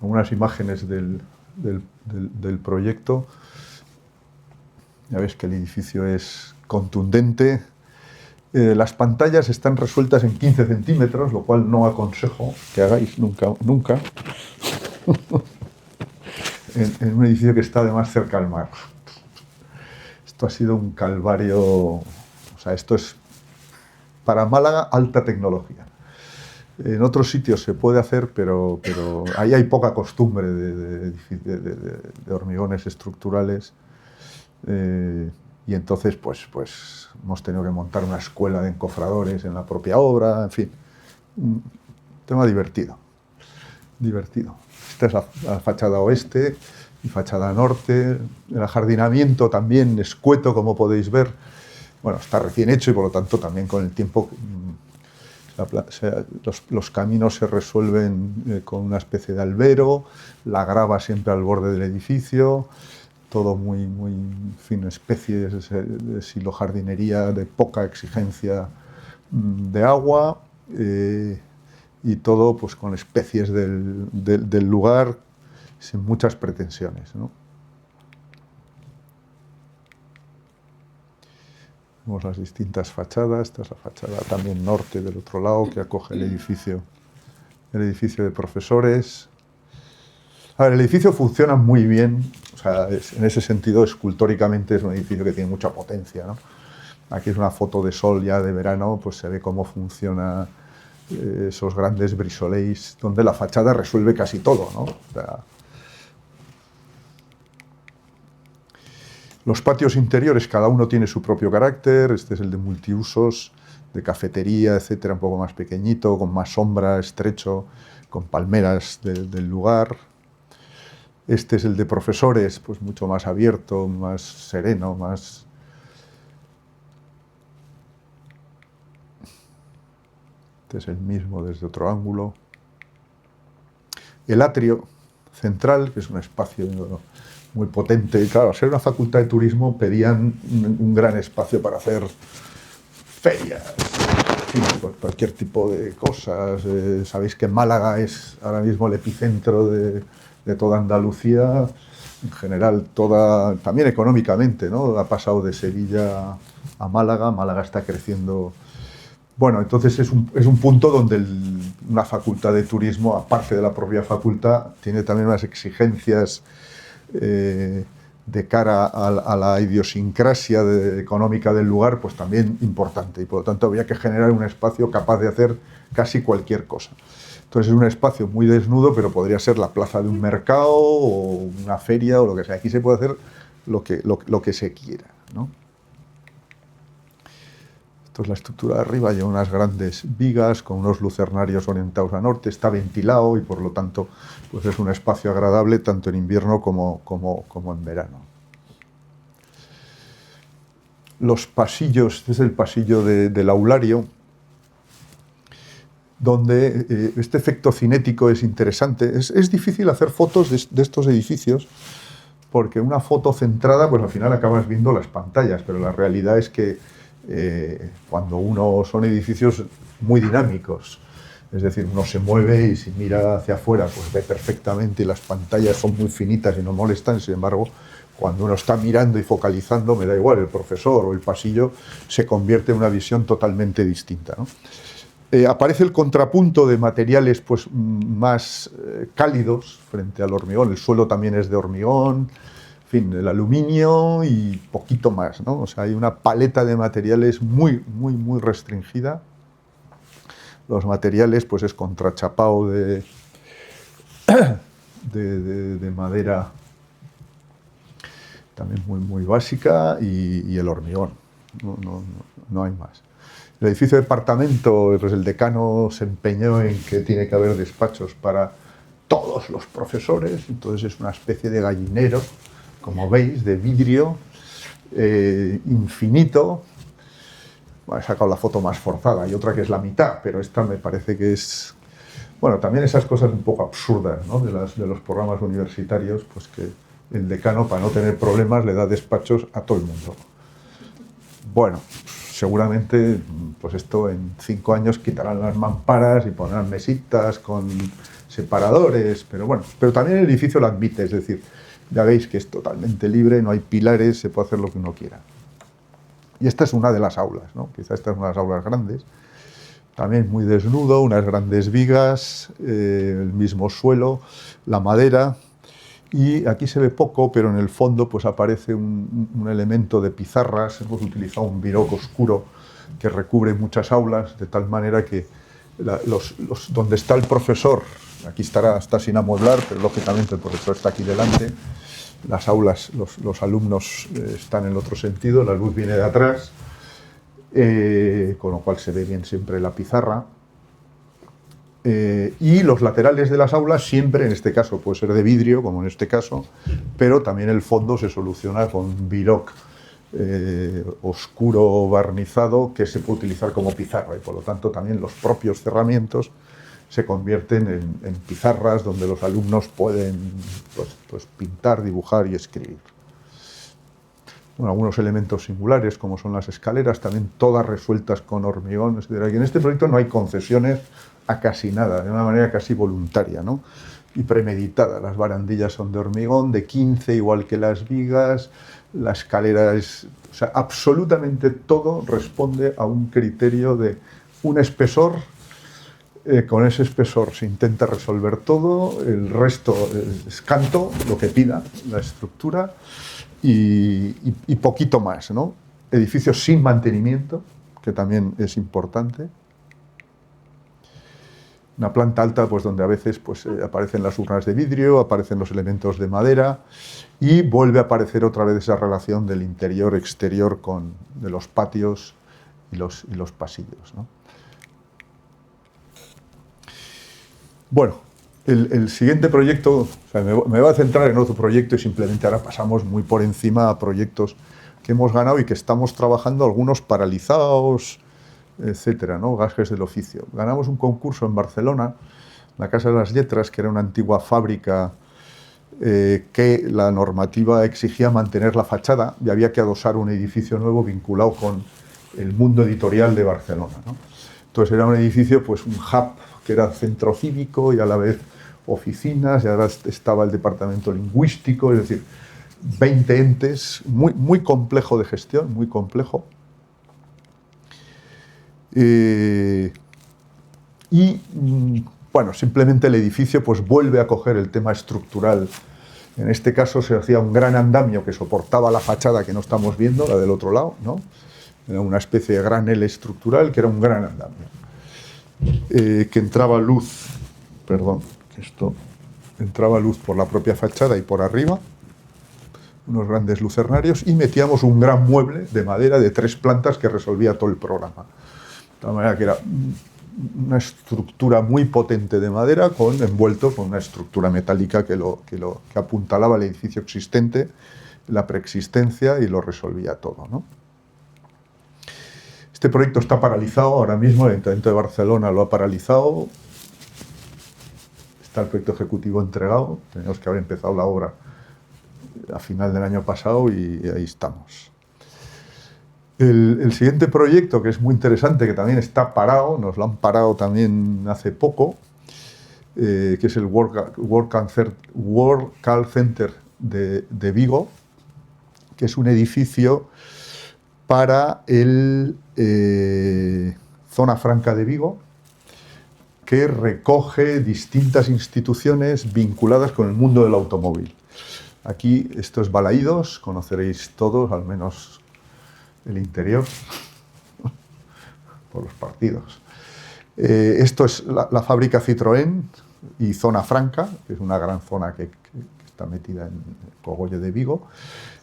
Algunas imágenes del proyecto. Ya ves que el edificio es contundente. Las pantallas están resueltas en 15 centímetros, lo cual no aconsejo que hagáis nunca. en un edificio que está además cerca al mar. Esto ha sido un calvario. O sea, esto es para Málaga alta tecnología. En otros sitios se puede hacer, pero ahí hay poca costumbre de hormigones estructurales. Y entonces, pues hemos tenido que montar una escuela de encofradores en la propia obra, en fin, un tema divertido. Esta es la fachada oeste y fachada norte. El ajardinamiento también escueto, como podéis ver. Bueno, está recién hecho y por lo tanto también con el tiempo los caminos se resuelven con una especie de albero, la grava siempre al borde del edificio. Todo muy, en fin, especies de silojardinería de poca exigencia de agua y todo pues con especies del lugar sin muchas pretensiones, ¿no? Vemos las distintas fachadas. Esta es la fachada también norte del otro lado que acoge el edificio de profesores. A ver, el edificio funciona muy bien, o sea, en ese sentido, escultóricamente es un edificio que tiene mucha potencia, ¿no? Aquí es una foto de sol ya de verano, pues se ve cómo funciona esos grandes brisolets, donde la fachada resuelve casi todo, ¿no? O sea, los patios interiores, cada uno tiene su propio carácter. Este es el de multiusos, de cafetería, etcétera, un poco más pequeñito, con más sombra, estrecho, con palmeras del lugar. Este es el de profesores, pues mucho más abierto, más sereno, más... Este es el mismo desde otro ángulo. El atrio central, que es un espacio muy potente. Y claro, al ser una facultad de turismo pedían un gran espacio para hacer ferias, en fin, pues cualquier tipo de cosas. Sabéis que Málaga es ahora mismo el epicentro de toda Andalucía, en general, también económicamente, ¿no? Ha pasado de Sevilla a Málaga. Málaga está creciendo. Bueno, entonces es un punto donde una facultad de turismo, aparte de la propia facultad, tiene también unas exigencias de cara a la idiosincrasia económica del lugar, pues también importante. Y por lo tanto había que generar un espacio capaz de hacer casi cualquier cosa. Entonces es un espacio muy desnudo, pero podría ser la plaza de un mercado o una feria o lo que sea. Aquí se puede hacer lo que se quiera, ¿no? Esto es la estructura de arriba, lleva unas grandes vigas con unos lucernarios orientados a norte, está ventilado y por lo tanto pues es un espacio agradable tanto en invierno como en verano. Los pasillos, este es el pasillo del aulario, donde este efecto cinético es interesante. Es difícil hacer fotos de estos edificios porque una foto centrada, pues al final acabas viendo las pantallas, pero la realidad es que cuando son edificios muy dinámicos, es decir, uno se mueve y si mira hacia afuera pues ve perfectamente y las pantallas son muy finitas y no molestan. Sin embargo, cuando uno está mirando y focalizando, me da igual, el profesor o el pasillo se convierte en una visión totalmente distinta, ¿no? Aparece el contrapunto de materiales pues, más cálidos frente al hormigón. El suelo también es de hormigón, en fin, el aluminio y poquito más, ¿no? O sea, hay una paleta de materiales muy restringida. Los materiales, pues es contrachapado de madera también muy básica y el hormigón. No hay más. El edificio de departamento, pues el decano se empeñó en que tiene que haber despachos para todos los profesores, entonces es una especie de gallinero, como veis, de vidrio, infinito. Bueno, he sacado la foto más forzada, hay otra que es la mitad, pero esta me parece que es... Bueno, también esas cosas un poco absurdas, ¿no? de los programas universitarios, pues que el decano, para no tener problemas, le da despachos a todo el mundo. Bueno, seguramente pues esto en 5 años quitarán las mamparas y pondrán mesitas con separadores, pero bueno, pero también el edificio lo admite, es decir, ya veis que es totalmente libre, no hay pilares, se puede hacer lo que uno quiera. Y esta es una de las aulas, ¿no? Quizá esta es una de las aulas grandes, también muy desnudo, unas grandes vigas, el mismo suelo, la madera. Y aquí se ve poco, pero en el fondo pues aparece un elemento de pizarras. Hemos utilizado un viroc oscuro que recubre muchas aulas, de tal manera que donde está el profesor, aquí está sin amueblar, pero lógicamente el profesor está aquí delante, las aulas, los alumnos están en el otro sentido, la luz viene de atrás, con lo cual se ve bien siempre la pizarra. Y los laterales de las aulas siempre, en este caso puede ser de vidrio, como en este caso, pero también el fondo se soluciona con viroc oscuro barnizado que se puede utilizar como pizarra y por lo tanto también los propios cerramientos se convierten en pizarras donde los alumnos pueden pues pintar, dibujar y escribir. Bueno, algunos elementos singulares como son las escaleras, también todas resueltas con hormigón, etc. Y en este proyecto no hay concesiones a casi nada, de una manera casi voluntaria, ¿no? Y premeditada. Las barandillas son de hormigón, de 15, igual que las vigas, la escalera es... O sea, absolutamente todo responde a un criterio de un espesor con ese espesor se intenta resolver todo, el resto es canto, lo que pida la estructura, y poquito más, ¿no? Edificios sin mantenimiento, que también es importante. Una planta alta, pues donde a veces pues, aparecen las urnas de vidrio, aparecen los elementos de madera, y vuelve a aparecer otra vez esa relación del interior-exterior de los patios y los pasillos, ¿no? Bueno, el siguiente proyecto, o sea, me voy a centrar en otro proyecto y simplemente ahora pasamos muy por encima a proyectos que hemos ganado y que estamos trabajando, algunos paralizados, etcétera, ¿no? Gajes del oficio. Ganamos un concurso en Barcelona, la Casa de las Letras, que era una antigua fábrica que la normativa exigía mantener la fachada y había que adosar un edificio nuevo vinculado con el mundo editorial de Barcelona, ¿no? Entonces era un edificio, pues un hub que era centro cívico y a la vez oficinas, y ahora estaba el departamento lingüístico, es decir, 20 entes, muy complejo de gestión, muy complejo. Bueno, simplemente el edificio pues vuelve a coger el tema estructural. En este caso se hacía un gran andamio que soportaba la fachada que no estamos viendo, la del otro lado, ¿no? Era una especie de gran L estructural que era un gran andamio. Que entraba luz, entraba luz por la propia fachada y por arriba, unos grandes lucernarios, y metíamos un gran mueble de madera de 3 plantas que resolvía todo el programa. De tal manera que era una estructura muy potente de madera envuelto con una estructura metálica que apuntalaba el edificio existente, la preexistencia, y lo resolvía todo, ¿no? Este proyecto está paralizado ahora mismo, el Ayuntamiento de Barcelona lo ha paralizado, está el proyecto ejecutivo entregado, teníamos que haber empezado la obra a final del año pasado y ahí estamos. El siguiente proyecto, que es muy interesante, que también está parado, nos lo han parado también hace poco, que es el World Call Center de Vigo, que es un edificio para el Zona Franca de Vigo, que recoge distintas instituciones vinculadas con el mundo del automóvil. Aquí, esto es Balaídos, conoceréis todos, al menos el interior, por los partidos. Esto es la fábrica Citroën y Zona Franca, que es una gran zona que está metida en el cogollo de Vigo.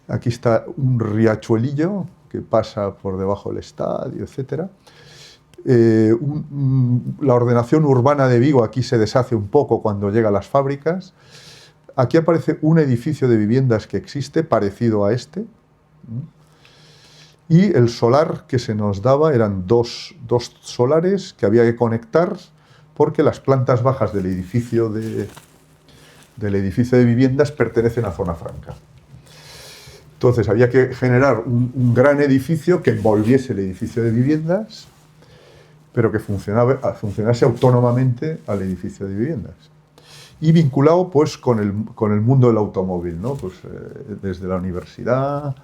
Aquí está un riachuelillo que pasa por debajo del estadio, etc. La ordenación urbana de Vigo aquí se deshace un poco cuando llega a las fábricas. Aquí aparece un edificio de viviendas que existe, parecido a este. Y el solar que se nos daba eran dos solares que había que conectar porque las plantas bajas del edificio de viviendas pertenecen a Zona Franca. Entonces había que generar un gran edificio que envolviese el edificio de viviendas, pero que funcionase autónomamente al edificio de viviendas. Y vinculado pues con el mundo del automóvil, ¿no? Pues, desde la universidad,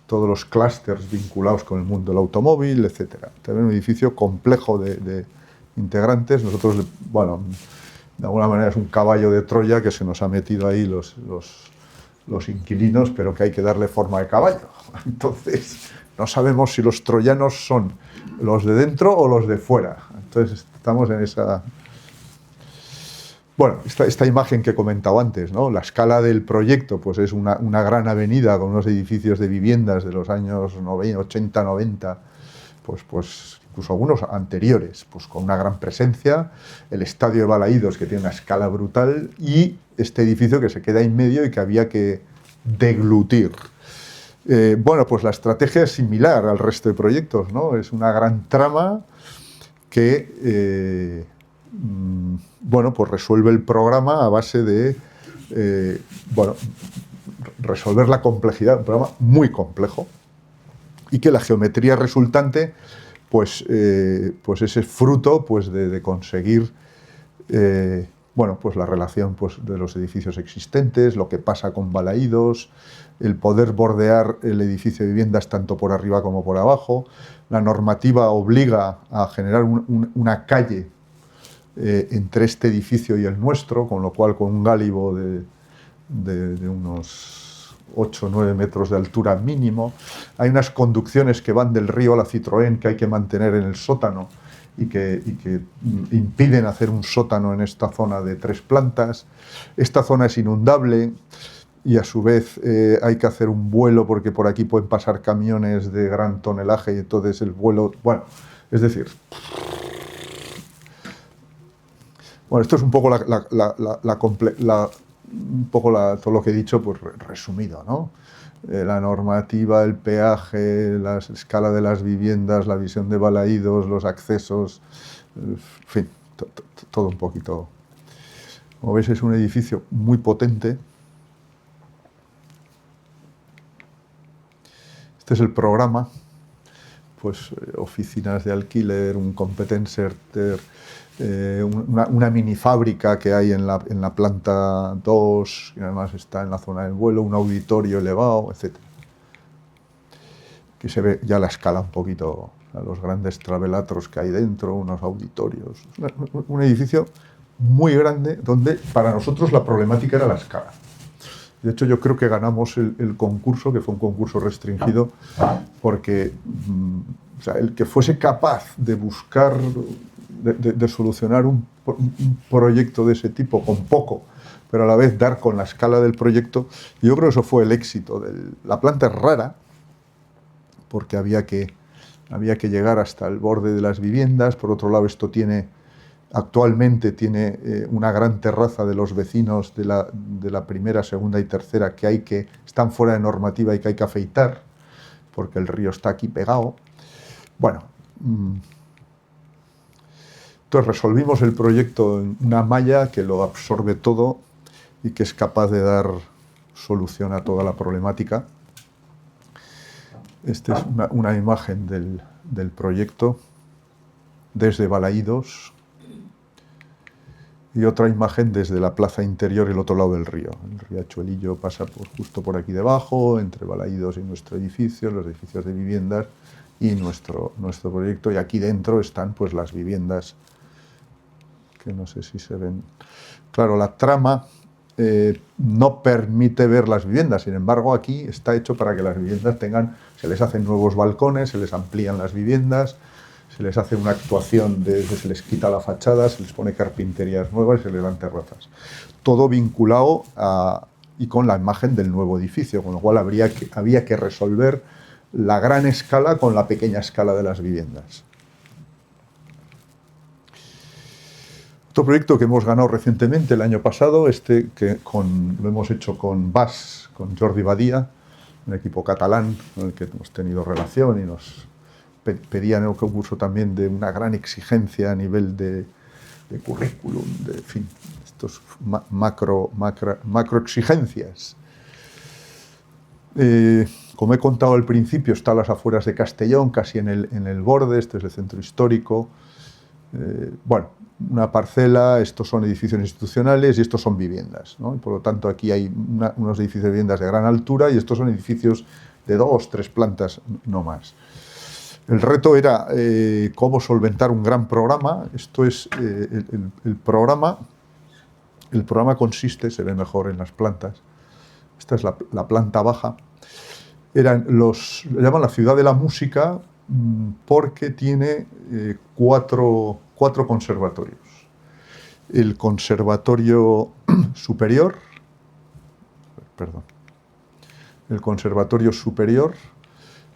todos los clústeres vinculados con el mundo del automóvil, etc. También un edificio complejo de integrantes. Nosotros, bueno, de alguna manera es un caballo de Troya que se nos ha metido ahí los inquilinos, pero que hay que darle forma de caballo. Entonces, no sabemos si los troyanos son los de dentro o los de fuera. Entonces, estamos en esa... Bueno, esta imagen que he comentado antes, ¿no? La escala del proyecto pues es una gran avenida con unos edificios de viviendas de los años 80, 90, pues incluso algunos anteriores, pues con una gran presencia, el estadio de Balaídos, que tiene una escala brutal, y este edificio que se queda en medio y que había que deglutir. Bueno, pues la estrategia es similar al resto de proyectos, ¿no? Es una gran trama que... bueno, pues resuelve el programa a base de resolver la complejidad, un programa muy complejo, y que la geometría resultante pues es fruto pues de conseguir Bueno, pues la relación pues, de los edificios existentes, lo que pasa con Balaídos, el poder bordear el edificio de viviendas tanto por arriba como por abajo. La normativa obliga a generar una calle entre este edificio y el nuestro, con lo cual con un gálibo de unos 8 o 9 metros de altura mínimo. Hay unas conducciones que van del río a la Citroën que hay que mantener en el sótano y que impiden hacer un sótano en esta zona de 3 plantas. Esta zona es inundable y a su vez hay que hacer un vuelo porque por aquí pueden pasar camiones de gran tonelaje y entonces el vuelo... Bueno, es decir... Bueno, esto es un poco todo lo que he dicho, pues resumido, ¿no? La normativa, el peaje, la escala de las viviendas, la visión de Balaídos, los accesos, en fin, todo un poquito. Como veis, es un edificio muy potente. Este es el programa, pues oficinas de alquiler, un competence center, una mini fábrica que hay en la planta 2, y además está en la zona del vuelo, un auditorio elevado, etc. Aquí se ve ya la escala un poquito, a los grandes travelatros que hay dentro, unos auditorios. Un edificio muy grande donde para nosotros la problemática era la escala. De hecho, yo creo que ganamos el concurso, que fue un concurso restringido, porque o sea, el que fuese capaz de buscar, de solucionar un proyecto de ese tipo con poco, pero a la vez dar con la escala del proyecto, yo creo que eso fue el éxito. La planta es rara, porque había que llegar hasta el borde de las viviendas. Por otro lado, esto actualmente tiene una gran terraza de los vecinos de la primera, segunda y tercera que están fuera de normativa y que hay que afeitar, porque el río está aquí pegado. Bueno, entonces resolvimos el proyecto en una malla que lo absorbe todo y que es capaz de dar solución a toda la problemática. Esta es una imagen del proyecto desde Balaídos y otra imagen desde la plaza interior, el otro lado del río. El riachuelillo pasa justo por aquí debajo, entre Balaídos y nuestro edificio, los edificios de viviendas y nuestro proyecto. Y aquí dentro están pues las viviendas, que no sé si se ven. Claro, la trama no permite ver las viviendas, sin embargo aquí está hecho para que las viviendas se les hacen nuevos balcones, se les amplían las viviendas, se les hace una actuación se les quita la fachada, se les pone carpinterías nuevas y se les dan terrazas. Todo vinculado y con la imagen del nuevo edificio, con lo cual había que resolver la gran escala con la pequeña escala de las viviendas. Otro proyecto que hemos ganado recientemente, el año pasado, lo hemos hecho con BAS, con Jordi Badia, un equipo catalán con el que hemos tenido relación y nos pedían el concurso también de una gran exigencia a nivel de currículum, en fin, estos macro exigencias. Como he contado al principio, está a las afueras de Castellón, casi en el borde. Este es el centro histórico. Bueno, una parcela, estos son edificios institucionales y estos son viviendas, ¿no? Y por lo tanto aquí hay unos edificios de viviendas de gran altura y estos son edificios de 2 o 3 plantas, no más. El reto era cómo solventar un gran programa. Esto es el programa. El programa consiste, se ve mejor en las plantas, esta es la planta baja. Lo llaman la ciudad de la música porque tiene 4 conservatorios. El conservatorio superior,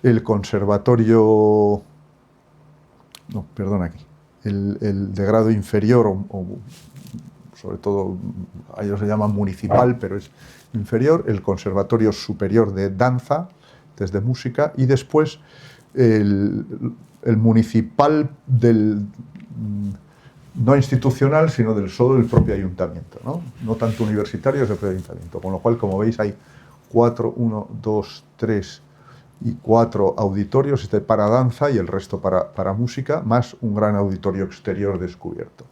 el conservatorio el de grado inferior, o sobre todo a ellos se llama municipal, pero es inferior, el conservatorio superior de danza, desde música, y después el municipal no institucional, sino solo del propio ayuntamiento, no tanto universitario, es del propio ayuntamiento, con lo cual, como veis, hay 1, 2, 3 y 4 auditorios, para danza y el resto para música, más un gran auditorio exterior descubierto.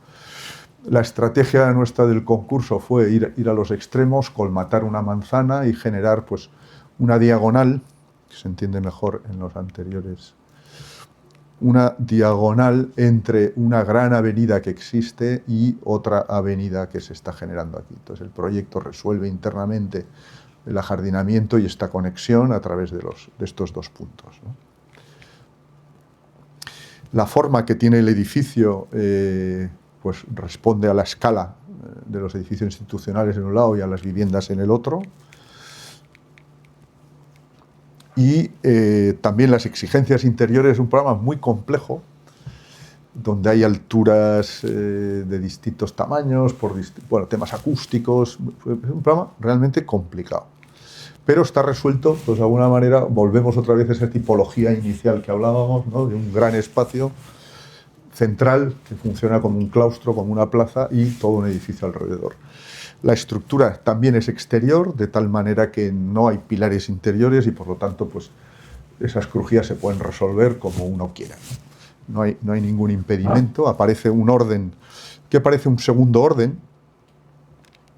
La estrategia nuestra del concurso fue ir a los extremos, colmatar una manzana y generar pues, una diagonal, que se entiende mejor en los anteriores, una diagonal entre una gran avenida que existe y otra avenida que se está generando aquí. Entonces el proyecto resuelve internamente el ajardinamiento y esta conexión a través de estos dos puntos, ¿no? La forma que tiene el edificio pues responde a la escala de los edificios institucionales en un lado y a las viviendas en el otro. Y también las exigencias interiores. Es un programa muy complejo, donde hay alturas de distintos tamaños, por temas acústicos. Es un programa realmente complicado. Pero está resuelto, pues de alguna manera, volvemos otra vez a esa tipología inicial que hablábamos, ¿no? De un gran espacio central que funciona como un claustro, como una plaza y todo un edificio alrededor. La estructura también es exterior, de tal manera que no hay pilares interiores y por lo tanto pues, esas crujías se pueden resolver como uno quiera. No hay ningún impedimento, aparece un orden que parece un segundo orden.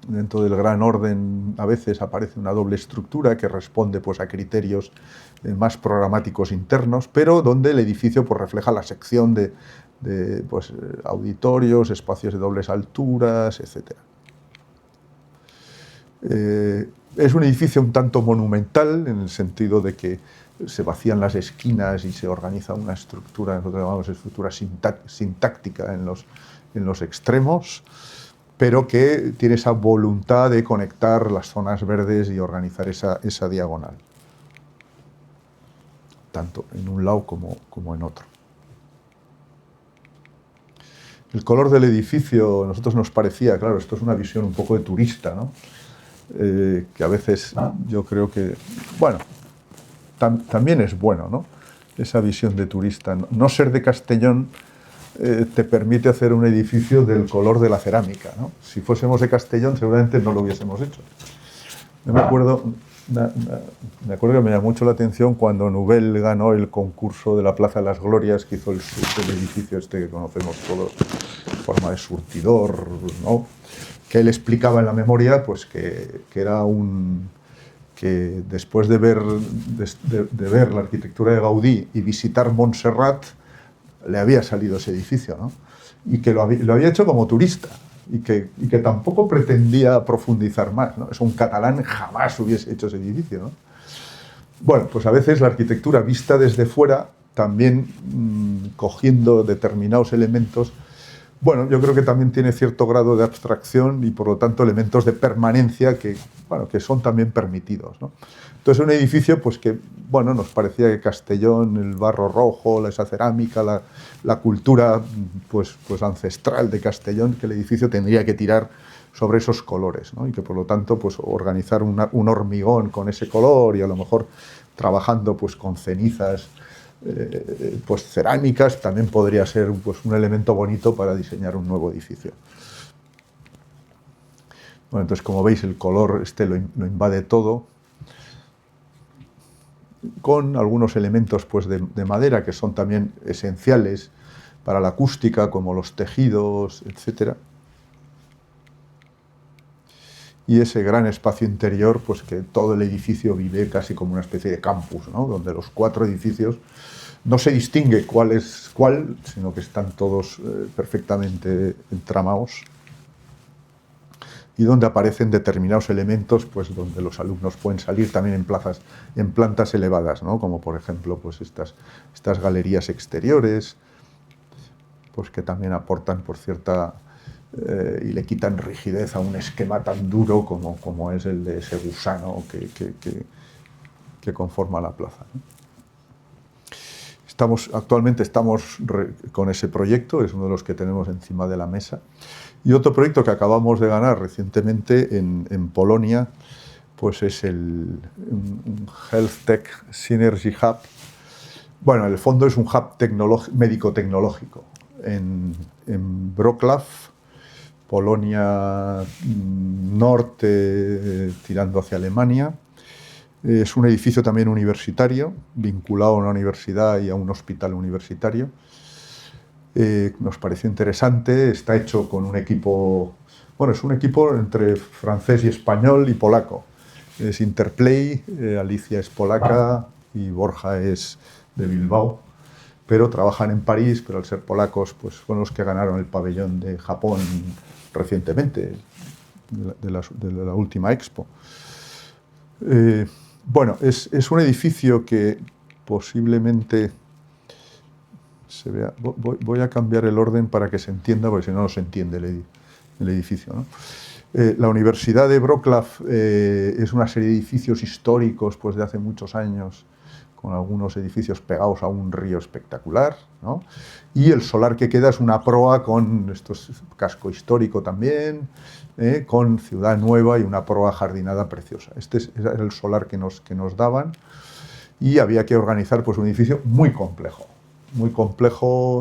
Dentro del gran orden a veces aparece una doble estructura que responde pues, a criterios más programáticos internos, pero donde el edificio pues, refleja la sección de pues, auditorios, espacios de dobles alturas, etc. Es un edificio un tanto monumental en el sentido de que se vacían las esquinas y se organiza una estructura, nosotros llamamos estructura sintáctica en los extremos, pero que tiene esa voluntad de conectar las zonas verdes y organizar esa diagonal, tanto en un lado como en otro. El color del edificio, a nosotros nos parecía, claro, esto es una visión un poco de turista, ¿no? Que a veces yo creo que, bueno, también es bueno, ¿no? Esa visión de turista. No ser de Castellón te permite hacer un edificio del color de la cerámica, ¿no? Si fuésemos de Castellón seguramente no lo hubiésemos hecho. Yo me acuerdo que me llamó mucho la atención cuando Nouvel ganó el concurso de la Plaza de las Glorias, que hizo el edificio este que conocemos todos, en forma de surtidor, ¿no? Que él explicaba en la memoria pues, que era que después de ver la arquitectura de Gaudí y visitar Montserrat, le había salido ese edificio, ¿no? Y que lo había hecho como turista y que tampoco pretendía profundizar más, ¿no? Es un catalán jamás hubiese hecho ese edificio, ¿no? Bueno, pues a veces la arquitectura vista desde fuera, también cogiendo determinados elementos, bueno, yo creo que también tiene cierto grado de abstracción y por lo tanto elementos de permanencia que son también permitidos, ¿no? Entonces un edificio pues que, bueno, nos parecía que Castellón, el barro rojo, esa cerámica, la cultura pues ancestral de Castellón, que el edificio tendría que tirar sobre esos colores, ¿no? Y que por lo tanto pues organizar un hormigón con ese color y a lo mejor trabajando pues con cenizas pues cerámicas también podría ser pues, un elemento bonito para diseñar un nuevo edificio. Bueno, entonces como veis el color lo invade todo, con algunos elementos pues, de madera que son también esenciales para la acústica, como los tejidos, etc. Y ese gran espacio interior, pues que todo el edificio vive casi como una especie de campus, ¿no? Donde los 4 edificios no se distingue cuál es cuál, sino que están todos perfectamente entramados y donde aparecen determinados elementos, pues donde los alumnos pueden salir también en plantas elevadas, ¿no? Como por ejemplo pues estas galerías exteriores, pues que también aportan por cierta y le quitan rigidez a un esquema tan duro como es el de ese gusano que conforma la plaza, ¿no? Actualmente estamos con ese proyecto, es uno de los que tenemos encima de la mesa. Y otro proyecto que acabamos de ganar recientemente en Polonia, pues es un Health Tech Synergy Hub. Bueno, en el fondo es un hub médico-tecnológico en Wrocław, Polonia norte, tirando hacia Alemania. Es un edificio también universitario, vinculado a una universidad y a un hospital universitario. Nos pareció interesante, está hecho con un equipo, bueno, es un equipo entre francés y español y polaco. Es Interplay, Alicia es polaca y Borja es de Bilbao, pero trabajan en París, pero al ser polacos, pues fueron los que ganaron el pabellón de Japón recientemente, de la última Expo. Bueno, es un edificio que posiblemente se vea. Voy a cambiar el orden para que se entienda, porque si no, no se entiende el edificio, ¿no? La Universidad de Wrocław es una serie de edificios históricos pues, de hace muchos años, con algunos edificios pegados a un río espectacular, ¿no? Y el solar que queda es una proa con casco histórico también, con ciudad nueva y una proa jardinada preciosa. Este era el solar que nos daban, y había que organizar pues, un edificio muy complejo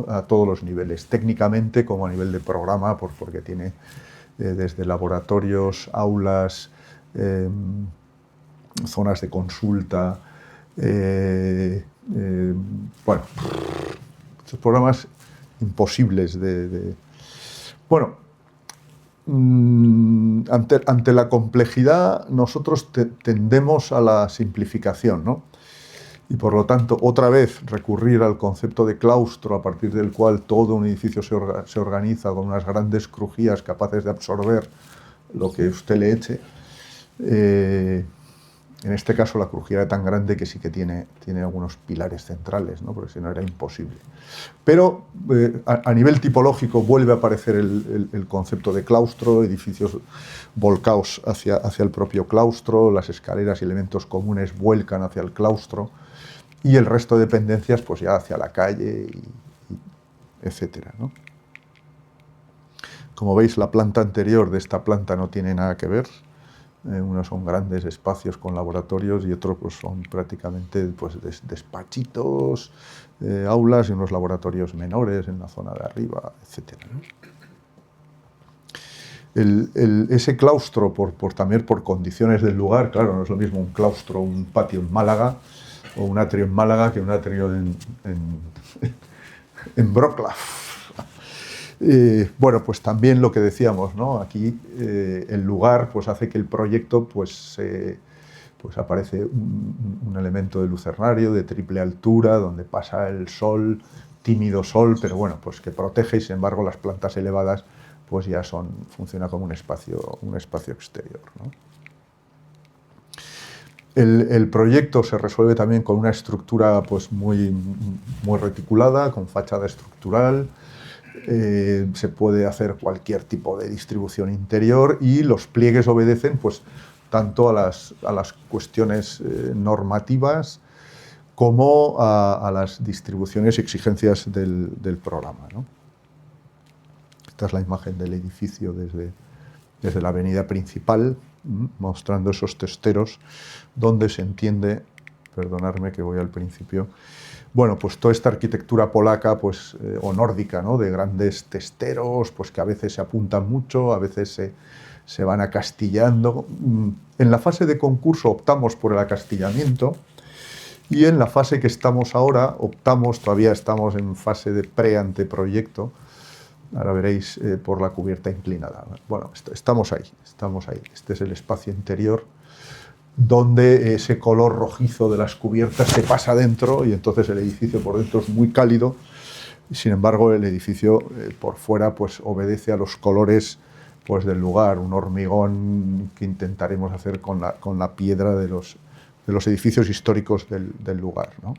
a todos los niveles, técnicamente como a nivel de programa, porque tiene desde laboratorios, aulas, zonas de consulta, bueno, estos programas imposibles Bueno, ante la complejidad nosotros tendemos a la simplificación, ¿no? Y por lo tanto, otra vez recurrir al concepto de claustro, a partir del cual todo un edificio se organiza con unas grandes crujías capaces de absorber lo que usted le eche. En este caso la crujía era tan grande que sí que tiene algunos pilares centrales, ¿no? Porque si no era imposible. Pero a nivel tipológico vuelve a aparecer el concepto de claustro, edificios volcados hacia el propio claustro, las escaleras y elementos comunes vuelcan hacia el claustro, y el resto de dependencias pues ya hacia la calle, etcétera, ¿no? Como veis, la planta anterior de esta planta no tiene nada que ver. Unos son grandes espacios con laboratorios y otros pues, son prácticamente pues, despachitos, aulas y unos laboratorios menores en la zona de arriba, etcétera, ¿no? Ese claustro, también por condiciones del lugar, claro, no es lo mismo un claustro, un patio en Málaga, o un atrio en Málaga que un atrio en Wrocław. Bueno, pues también lo que decíamos, ¿no? Aquí el lugar pues, hace que el proyecto pues aparece un elemento de lucernario de triple altura, donde pasa el sol, tímido sol, pero bueno, pues que protege, y sin embargo las plantas elevadas pues ya funciona como un espacio exterior, ¿no? El proyecto se resuelve también con una estructura pues, muy reticulada, con fachada estructural. Se puede hacer cualquier tipo de distribución interior, y los pliegues obedecen pues, tanto a las cuestiones normativas como a las distribuciones y exigencias del programa, ¿no? Esta es la imagen del edificio desde la avenida principal, mostrando esos testeros donde se entiende, perdonadme que voy al principio, bueno, pues toda esta arquitectura polaca pues, o nórdica, ¿no? De grandes testeros pues, que a veces se apuntan mucho, a veces se van acastillando. En la fase de concurso optamos por el acastillamiento, y en la fase que estamos ahora todavía estamos en fase de pre-anteproyecto, ahora veréis, por la cubierta inclinada. Bueno, estamos ahí. Este es el espacio interior, donde ese color rojizo de las cubiertas se pasa dentro, y entonces el edificio por dentro es muy cálido. Sin embargo, el edificio por fuera pues, obedece a los colores pues, del lugar, un hormigón que intentaremos hacer con la piedra de los edificios históricos del lugar, ¿no?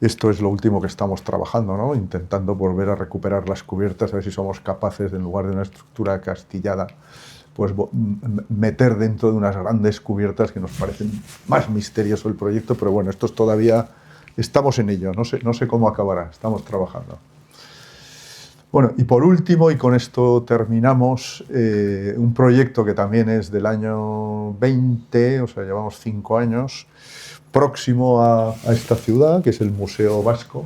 Esto es lo último que estamos trabajando, ¿no? Intentando volver a recuperar las cubiertas, a ver si somos capaces, en lugar de una estructura acastillada, pues meter dentro de unas grandes cubiertas, que nos parecen más misterioso el proyecto, pero bueno, esto es todavía, estamos en ello, no sé cómo acabará, estamos trabajando. Bueno, y por último, y con esto terminamos, un proyecto que también es del año 20, o sea, llevamos 5 años, próximo a esta ciudad, que es el Museo Vasco,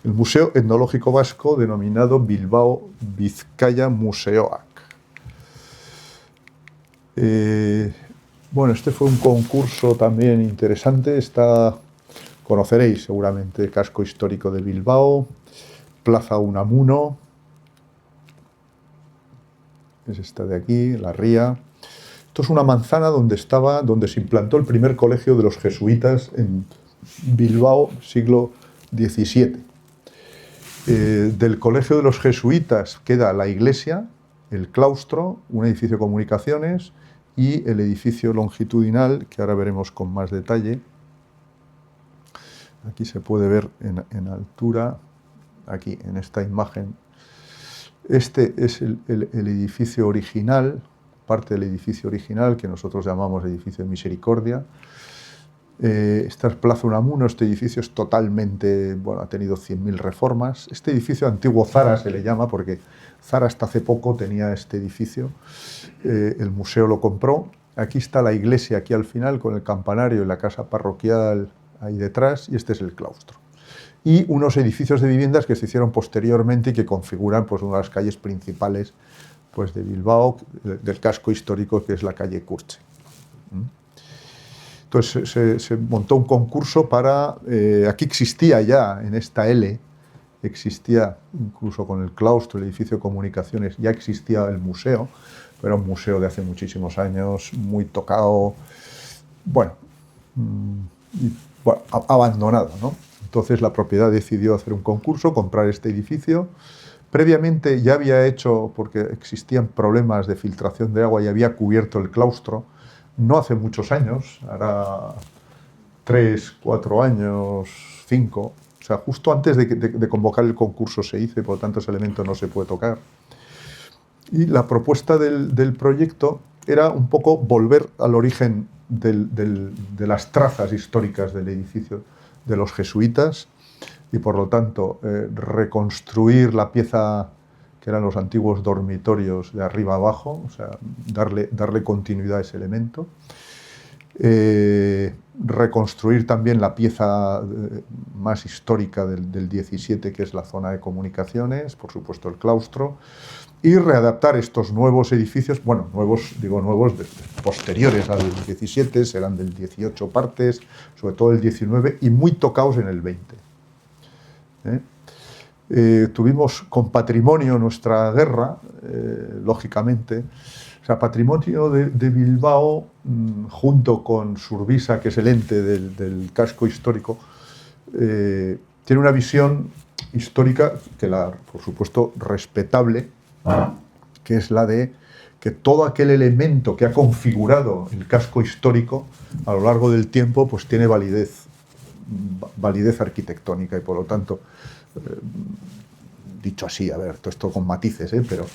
el Museo Etnológico Vasco, denominado Bilbao Bizkaia Museoak. Bueno, este fue un concurso también interesante, está Conoceréis seguramente el casco histórico de Bilbao, Plaza Unamuno, es esta de aquí, la Ría. Esto es una manzana donde se implantó el primer colegio de los jesuitas en Bilbao, siglo XVII. Del colegio de los jesuitas queda la iglesia, el claustro, un edificio de comunicaciones y el edificio longitudinal, que ahora veremos con más detalle. Aquí se puede ver en altura, aquí en esta imagen. Este es el edificio original, parte del edificio original que nosotros llamamos edificio de Misericordia. Esta es Plaza Unamuno. Este edificio es totalmente, bueno, ha tenido 100.000 reformas. Este edificio antiguo Zara se le llama porque Zara hasta hace poco tenía este edificio. El museo lo compró. Aquí está la iglesia, aquí al final, con el campanario y la casa parroquial ahí detrás, y este es el claustro. Y unos edificios de viviendas que se hicieron posteriormente y que configuran pues, una de las calles principales pues, de Bilbao, del casco histórico, que es la calle Curche. Entonces se montó un concurso para... aquí existía ya, en esta L, existía, incluso con el claustro, el edificio de comunicaciones, ya existía el museo, pero era un museo de hace muchísimos años, muy tocado, bueno, abandonado, ¿no? Entonces la propiedad decidió hacer un concurso, comprar este edificio. Previamente ya había hecho, porque existían problemas de filtración de agua, y había cubierto el claustro, no hace muchos años, ahora 3, 4 años, 5, o sea, justo antes de convocar el concurso se hizo, y por lo tanto ese elemento no se puede tocar. Y la propuesta del proyecto era un poco volver al origen de las trazas históricas del edificio de los jesuitas, y por lo tanto reconstruir la pieza que eran los antiguos dormitorios de arriba abajo, o sea, darle continuidad a ese elemento. Reconstruir también la pieza más histórica del 17, que es la zona de comunicaciones, por supuesto el claustro, y readaptar estos nuevos edificios, bueno, nuevos, posteriores al 17, serán del 18 partes, sobre todo el 19, y muy tocados en el 20. Tuvimos con patrimonio nuestra guerra, lógicamente. O sea, patrimonio de Bilbao, junto con Surbisa, que es el ente del casco histórico, tiene una visión histórica, por supuesto, respetable, que es la de que todo aquel elemento que ha configurado el casco histórico a lo largo del tiempo, pues tiene validez arquitectónica, y por lo tanto, dicho así, a ver, todo esto con matices, pero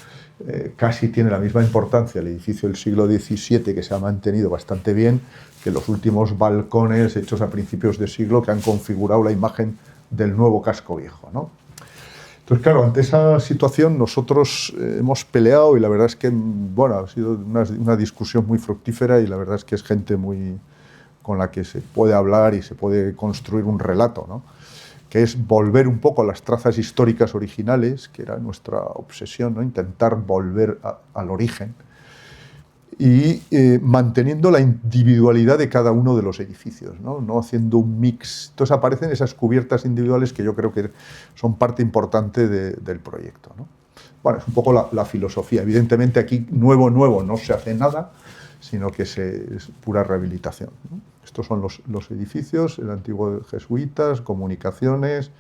casi tiene la misma importancia el edificio del siglo XVII, que se ha mantenido bastante bien, que los últimos balcones hechos a principios de siglo que han configurado la imagen del nuevo casco viejo, ¿no? Entonces, claro, ante esa situación nosotros hemos peleado, y la verdad es que, bueno, ha sido una discusión muy fructífera, y la verdad es que es gente con la que se puede hablar y se puede construir un relato, ¿no? Que es volver un poco a las trazas históricas originales, que era nuestra obsesión, ¿no? Intentar volver al origen, y manteniendo la individualidad de cada uno de los edificios, no haciendo un mix. Entonces aparecen esas cubiertas individuales que yo creo que son parte importante del proyecto, ¿no? Bueno, es un poco la filosofía. Evidentemente aquí nuevo no se hace nada, sino que es pura rehabilitación, ¿no? Estos son los edificios, el antiguo de jesuitas, comunicaciones,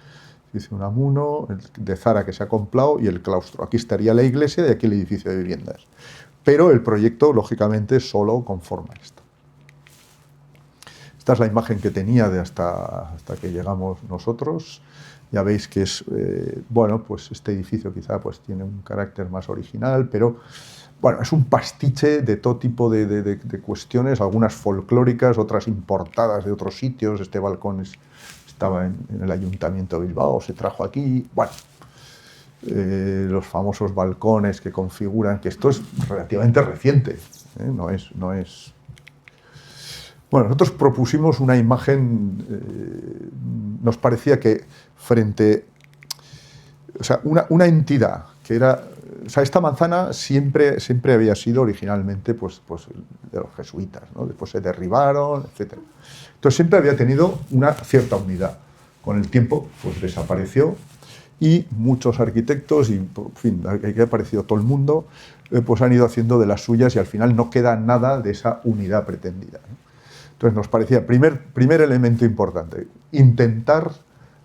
edificio Unamuno, el de Zara que se ha comprado, y el claustro. Aquí estaría la iglesia y aquí el edificio de viviendas. Pero el proyecto, lógicamente, solo conforma esto. Esta es la imagen que tenía hasta que llegamos nosotros. Ya veis que es, bueno, pues este edificio quizá pues tiene un carácter más original, pero bueno, es un pastiche de todo tipo de cuestiones, algunas folclóricas, otras importadas de otros sitios. Este balcón estaba en el Ayuntamiento de Bilbao, se trajo aquí, bueno. Los famosos balcones que configuran, que esto es relativamente reciente, no es... Bueno, nosotros propusimos una imagen, nos parecía que frente... O sea, una entidad que era o sea, esta manzana siempre había sido originalmente pues de los jesuitas, ¿no? Después se derribaron, etc. Entonces siempre había tenido una cierta unidad. Con el tiempo pues desapareció y muchos arquitectos y, en fin, que ha aparecido todo el mundo, pues han ido haciendo de las suyas y al final no queda nada de esa unidad pretendida, ¿no? Entonces nos parecía, primer elemento importante, intentar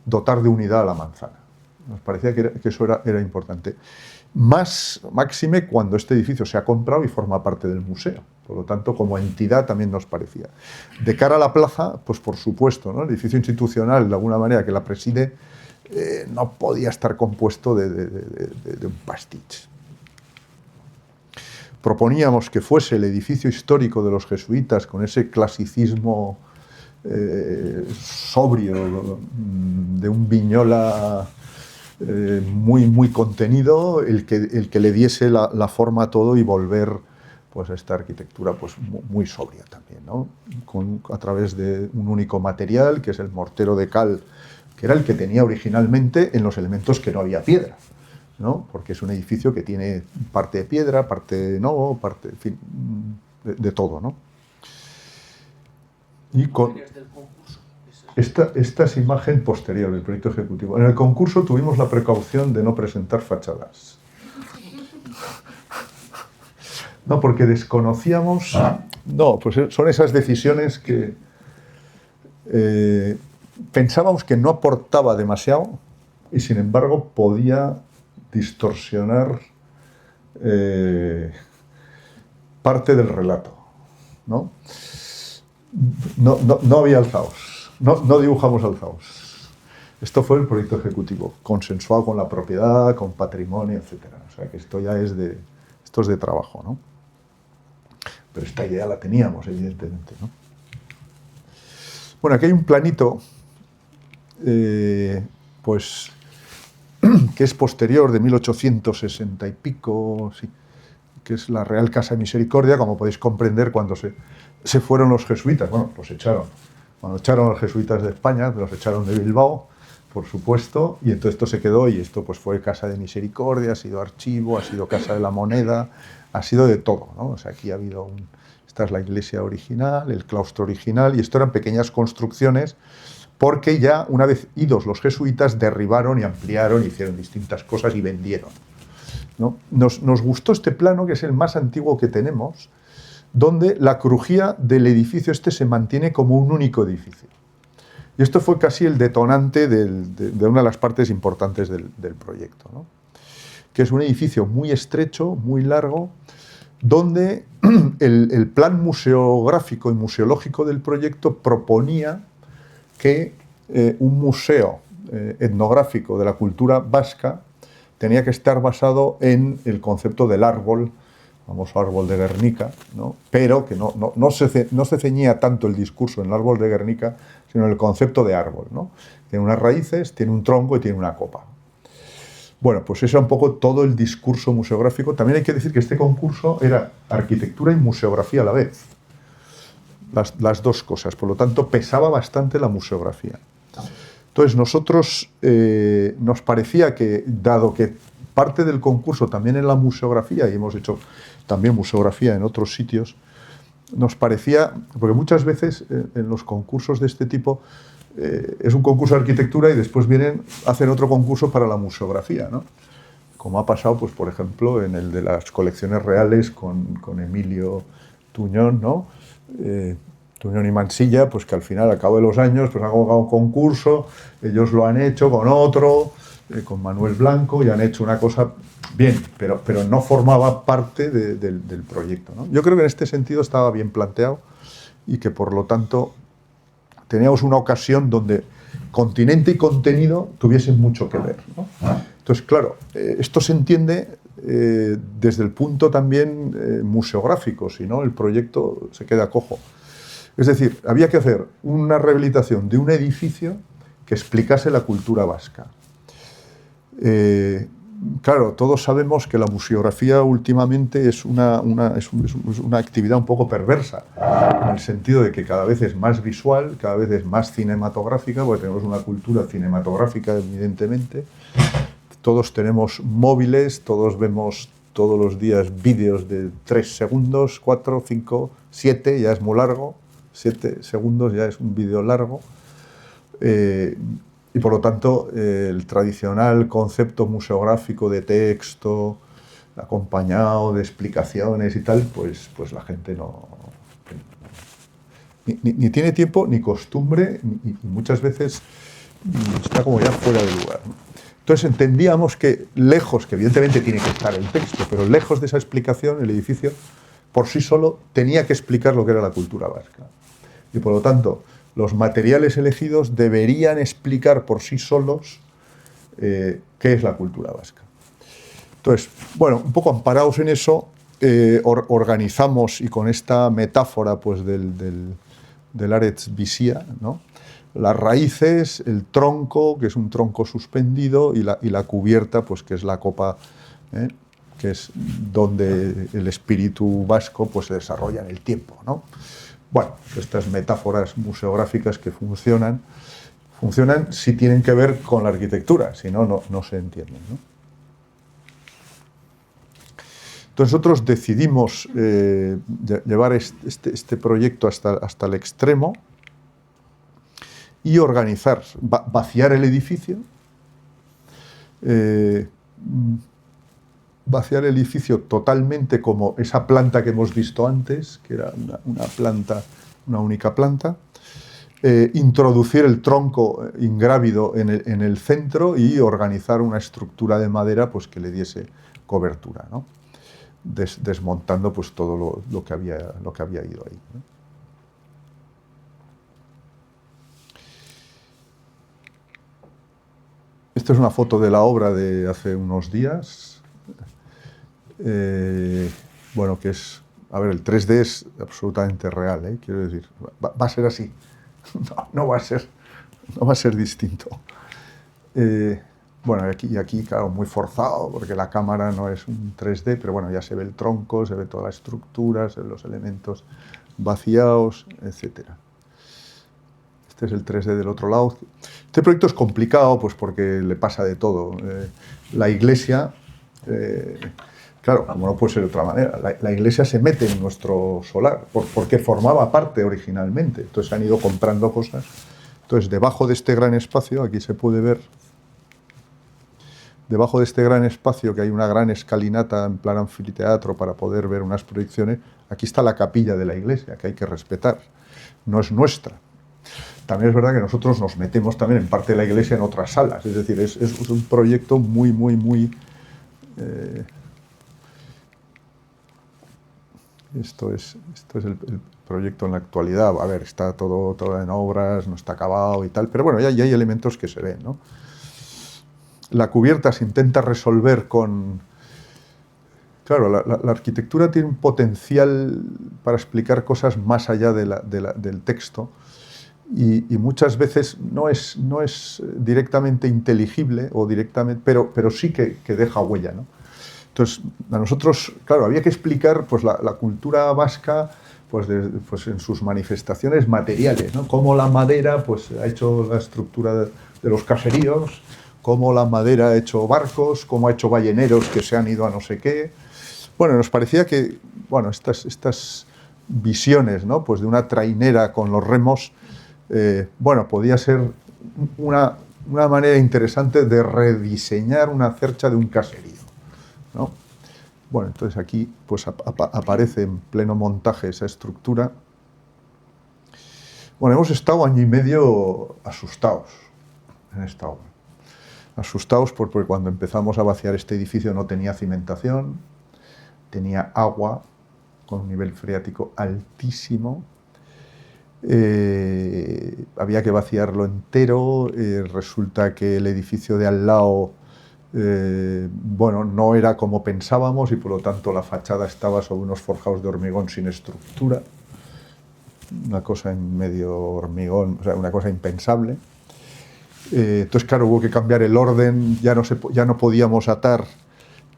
dotar de unidad a la manzana. Nos parecía que eso era importante. Máxime cuando este edificio se ha comprado y forma parte del museo. Por lo tanto, como entidad también nos parecía. De cara a la plaza, pues por supuesto, ¿no? El edificio institucional, de alguna manera, que la preside, no podía estar compuesto de un pastiche. Proponíamos que fuese el edificio histórico de los jesuitas con ese clasicismo sobrio de un Viñola muy contenido, el que le diese la forma a todo y volver pues a esta arquitectura pues muy sobria también, ¿no? A través de un único material, que es el mortero de cal, que era el que tenía originalmente en los elementos que no había piedra, ¿no? Porque es un edificio que tiene parte de piedra, parte no, parte, en fin, de todo, ¿no? Y con esta es imagen posterior del proyecto ejecutivo. En el concurso tuvimos la precaución de no presentar fachadas. No, porque desconocíamos... No, pues son esas decisiones que pensábamos que no aportaba demasiado y sin embargo podía distorsionar parte del relato, ¿no? No había alzaos, no dibujamos alzaos. Esto fue el proyecto ejecutivo, consensuado con la propiedad, con patrimonio, etc. O sea que esto ya es de trabajo, ¿no? Pero esta idea la teníamos, evidentemente, ¿no? Bueno, aquí hay un planito, pues, que es posterior, de 1860 y pico, sí, que es la Real Casa de Misericordia, como podéis comprender, cuando se fueron los jesuitas. Bueno, los echaron. Cuando echaron a los jesuitas de España, los echaron de Bilbao, por supuesto, y entonces esto se quedó, y esto pues fue Casa de Misericordia, ha sido archivo, ha sido Casa de la Moneda, ha sido de todo, ¿no? O sea, aquí ha habido esta es la iglesia original, el claustro original, y esto eran pequeñas construcciones, porque ya una vez idos los jesuitas derribaron y ampliaron, hicieron distintas cosas y vendieron, ¿no? Nos gustó este plano, que es el más antiguo que tenemos, donde la crujía del edificio este se mantiene como un único edificio. Y esto fue casi el detonante de una de las partes importantes del proyecto, ¿no? Que es un edificio muy estrecho, muy largo, donde el plan museográfico y museológico del proyecto proponía que un museo etnográfico de la cultura vasca tenía que estar basado en el concepto del árbol, famoso árbol de Guernica, ¿no? Pero que no se ceñía tanto el discurso en el árbol de Guernica, sino en el concepto de árbol, ¿no? Tiene unas raíces, tiene un tronco y tiene una copa. Bueno, pues eso era un poco todo el discurso museográfico. También hay que decir que este concurso era arquitectura y museografía a la vez. Las dos cosas. Por lo tanto, pesaba bastante la museografía. Entonces, nosotros nos parecía que, dado que parte del concurso también en la museografía, y hemos hecho también museografía en otros sitios, nos parecía, porque muchas veces en los concursos de este tipo es un concurso de arquitectura y después hacen otro concurso para la museografía, ¿no? Como ha pasado, pues, por ejemplo, en el de las colecciones reales con Emilio Tuñón, ¿no? Tuñón y Mansilla, pues que al final, al cabo de los años, pues han colgado un concurso, ellos lo han hecho con otro, con Manuel Blanco, y han hecho una cosa bien, pero no formaba parte del proyecto, ¿no? Yo creo que en este sentido estaba bien planteado y que, por lo tanto, teníamos una ocasión donde continente y contenido tuviesen mucho que ver, ¿no? Entonces, claro, esto se entiende desde el punto también museográfico, si no el proyecto se queda cojo. Es decir, había que hacer una rehabilitación de un edificio que explicase la cultura vasca. Claro, todos sabemos que la museografía últimamente es una actividad un poco perversa, en el sentido de que cada vez es más visual, cada vez es más cinematográfica, porque tenemos una cultura cinematográfica, evidentemente. todos tenemos móviles, todos vemos todos los días vídeos de 3 segundos, 4, 5, 7, ya es muy largo, 7 segundos ya es un vídeo largo. Y por lo tanto, el tradicional concepto museográfico de texto, acompañado de explicaciones y tal, pues la gente ni tiene tiempo, ni costumbre, y muchas veces está como ya fuera de lugar, ¿no? Entonces entendíamos que lejos, que evidentemente tiene que estar el texto, pero lejos de esa explicación, el edificio por sí solo tenía que explicar lo que era la cultura vasca. Y por lo tanto, los materiales elegidos deberían explicar por sí solos qué es la cultura vasca. Entonces, bueno, un poco amparados en eso, organizamos, y con esta metáfora pues, del Aretz Bizia, ¿no? Las raíces, el tronco, que es un tronco suspendido, y la cubierta, pues, que es la copa, que es donde el espíritu vasco pues, se desarrolla en el tiempo, ¿no? Bueno, estas metáforas museográficas que funcionan si tienen que ver con la arquitectura, si no, no se entienden, ¿no? Entonces nosotros decidimos llevar este proyecto hasta el extremo y organizar, vaciar el edificio, vaciar el edificio totalmente como esa planta que hemos visto antes, que era una única planta, introducir el tronco ingrávido en el centro y organizar una estructura de madera pues, que le diese cobertura, ¿no? Desmontando pues, todo lo que había ido ahí, ¿no? Esta es una foto de la obra de hace unos días. Bueno, que es... A ver, el 3D es absolutamente real, ¿eh? Quiero decir, va a ser así. No va a ser distinto. Bueno, aquí, claro, muy forzado, porque la cámara no es un 3D, pero bueno, ya se ve el tronco, se ve toda la estructura, se ven los elementos vaciados, etc. Este es el 3D del otro lado. Este proyecto es complicado, pues porque le pasa de todo. La iglesia, claro, como no puede ser de otra manera, la iglesia se mete en nuestro solar, porque formaba parte originalmente. Entonces han ido comprando cosas. Entonces, debajo de este gran espacio, aquí se puede ver, debajo de este gran espacio, que hay una gran escalinata en plan anfiteatro para poder ver unas proyecciones, aquí está la capilla de la iglesia, que hay que respetar. No es nuestra. También es verdad que nosotros nos metemos también en parte de la iglesia en otras salas. Es decir, es un proyecto muy... Esto es el proyecto en la actualidad. A ver, está todo en obras, no está acabado y tal, pero bueno, ya hay elementos que se ven, ¿no? La cubierta se intenta resolver con... Claro, la arquitectura tiene un potencial para explicar cosas más allá del texto, y muchas veces no es directamente inteligible, pero sí que deja huella, ¿no? Entonces, a nosotros, claro, había que explicar pues, la cultura vasca pues en sus manifestaciones materiales, ¿no? Cómo la madera pues, ha hecho la estructura de los caseríos, cómo la madera ha hecho barcos, cómo ha hecho balleneros que se han ido a no sé qué. Bueno, nos parecía que bueno, estas visiones, ¿no? Pues de una trainera con los remos, bueno, podía ser una manera interesante de rediseñar una cercha de un caserío, ¿no? Bueno, entonces aquí pues aparece en pleno montaje esa estructura. Bueno, hemos estado año y medio asustados en esta obra. Asustados porque cuando empezamos a vaciar este edificio no tenía cimentación, tenía agua con un nivel freático altísimo. Había que vaciarlo entero. Resulta que el edificio de al lado bueno, no era como pensábamos, y por lo tanto la fachada estaba sobre unos forjados de hormigón sin estructura, una cosa en medio hormigón, o sea, una cosa impensable. Entonces, claro, hubo que cambiar el orden, ya no podíamos atar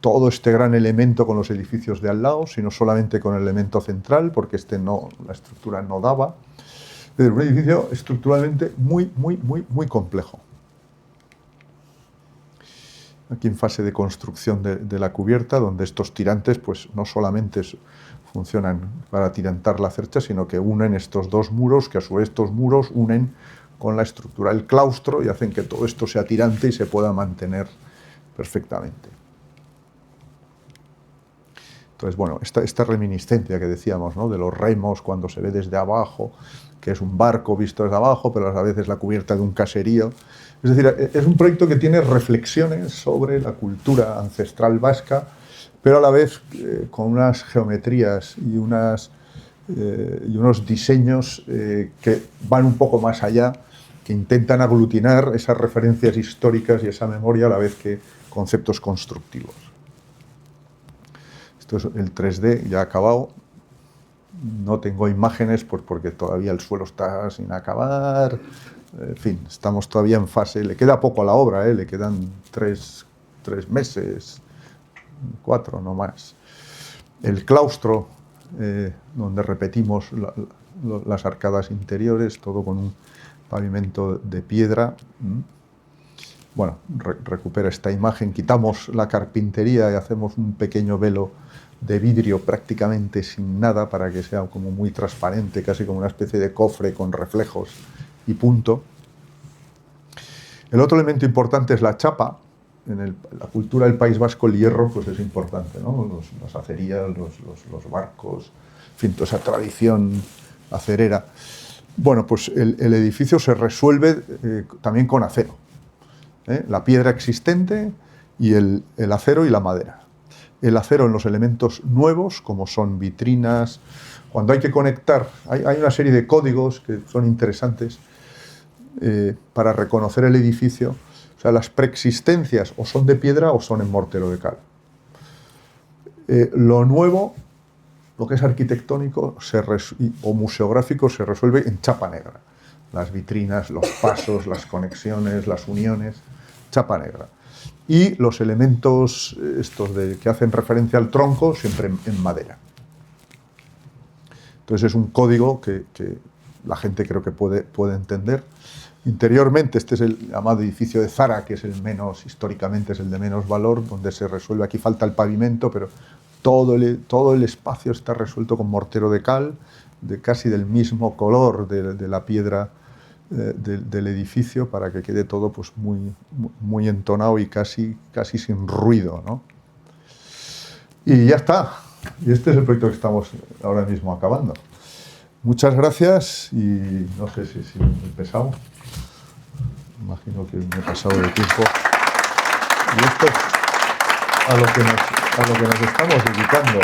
todo este gran elemento con los edificios de al lado, sino solamente con el elemento central, porque la estructura no daba. Es un edificio estructuralmente muy complejo. aquí en fase de construcción de la cubierta, donde estos tirantes pues no solamente funcionan para tirantar la cercha, sino que unen estos dos muros, que a su vez estos muros unen con la estructura del claustro y hacen que todo esto sea tirante y se pueda mantener perfectamente. Entonces, bueno, esta reminiscencia que decíamos, ¿no?, de los remos cuando se ve desde abajo, que es un barco visto desde abajo, pero a veces la cubierta de un caserío. Es decir, es un proyecto que tiene reflexiones sobre la cultura ancestral vasca, pero a la vez con unas geometrías y unos diseños que van un poco más allá, que intentan aglutinar esas referencias históricas y esa memoria a la vez que conceptos constructivos. Esto es el 3D ya acabado. No tengo imágenes porque todavía el suelo está sin acabar. En fin, estamos todavía en fase. Le queda poco a la obra, le quedan tres meses, 4 no más. El claustro, donde repetimos las arcadas interiores, todo con un pavimento de piedra. Bueno, recupera esta imagen, quitamos la carpintería y hacemos un pequeño velo de vidrio prácticamente sin nada para que sea como muy transparente, casi como una especie de cofre con reflejos y punto. El otro elemento importante es la chapa. En la cultura del País Vasco el hierro pues es importante, ¿no? Las acerías, los barcos, en fin, toda esa tradición acerera. Bueno, pues el edificio se resuelve también con acero. La piedra existente y el acero y la madera. El acero en los elementos nuevos, como son vitrinas, cuando hay que conectar, hay una serie de códigos que son interesantes para reconocer el edificio. O sea, las preexistencias o son de piedra o son en mortero de cal. Lo nuevo, lo que es arquitectónico o museográfico, se resuelve en chapa negra. Las vitrinas, los pasos, las conexiones, las uniones, chapa negra. Y los elementos estos que hacen referencia al tronco, siempre en madera. Entonces es un código que la gente creo que puede entender. Interiormente, este es el llamado edificio de Zara, que es el menos, históricamente es el de menos valor, donde se resuelve, aquí falta el pavimento, pero todo el espacio está resuelto con mortero de cal, casi del mismo color de la piedra del edificio, para que quede todo pues muy entonado y casi sin ruido, ¿no? Y ya está. Y este es el proyecto que estamos ahora mismo acabando. Muchas gracias y no sé si me he pesado. Imagino que me he pasado de tiempo. Y esto es a lo que nos estamos dedicando.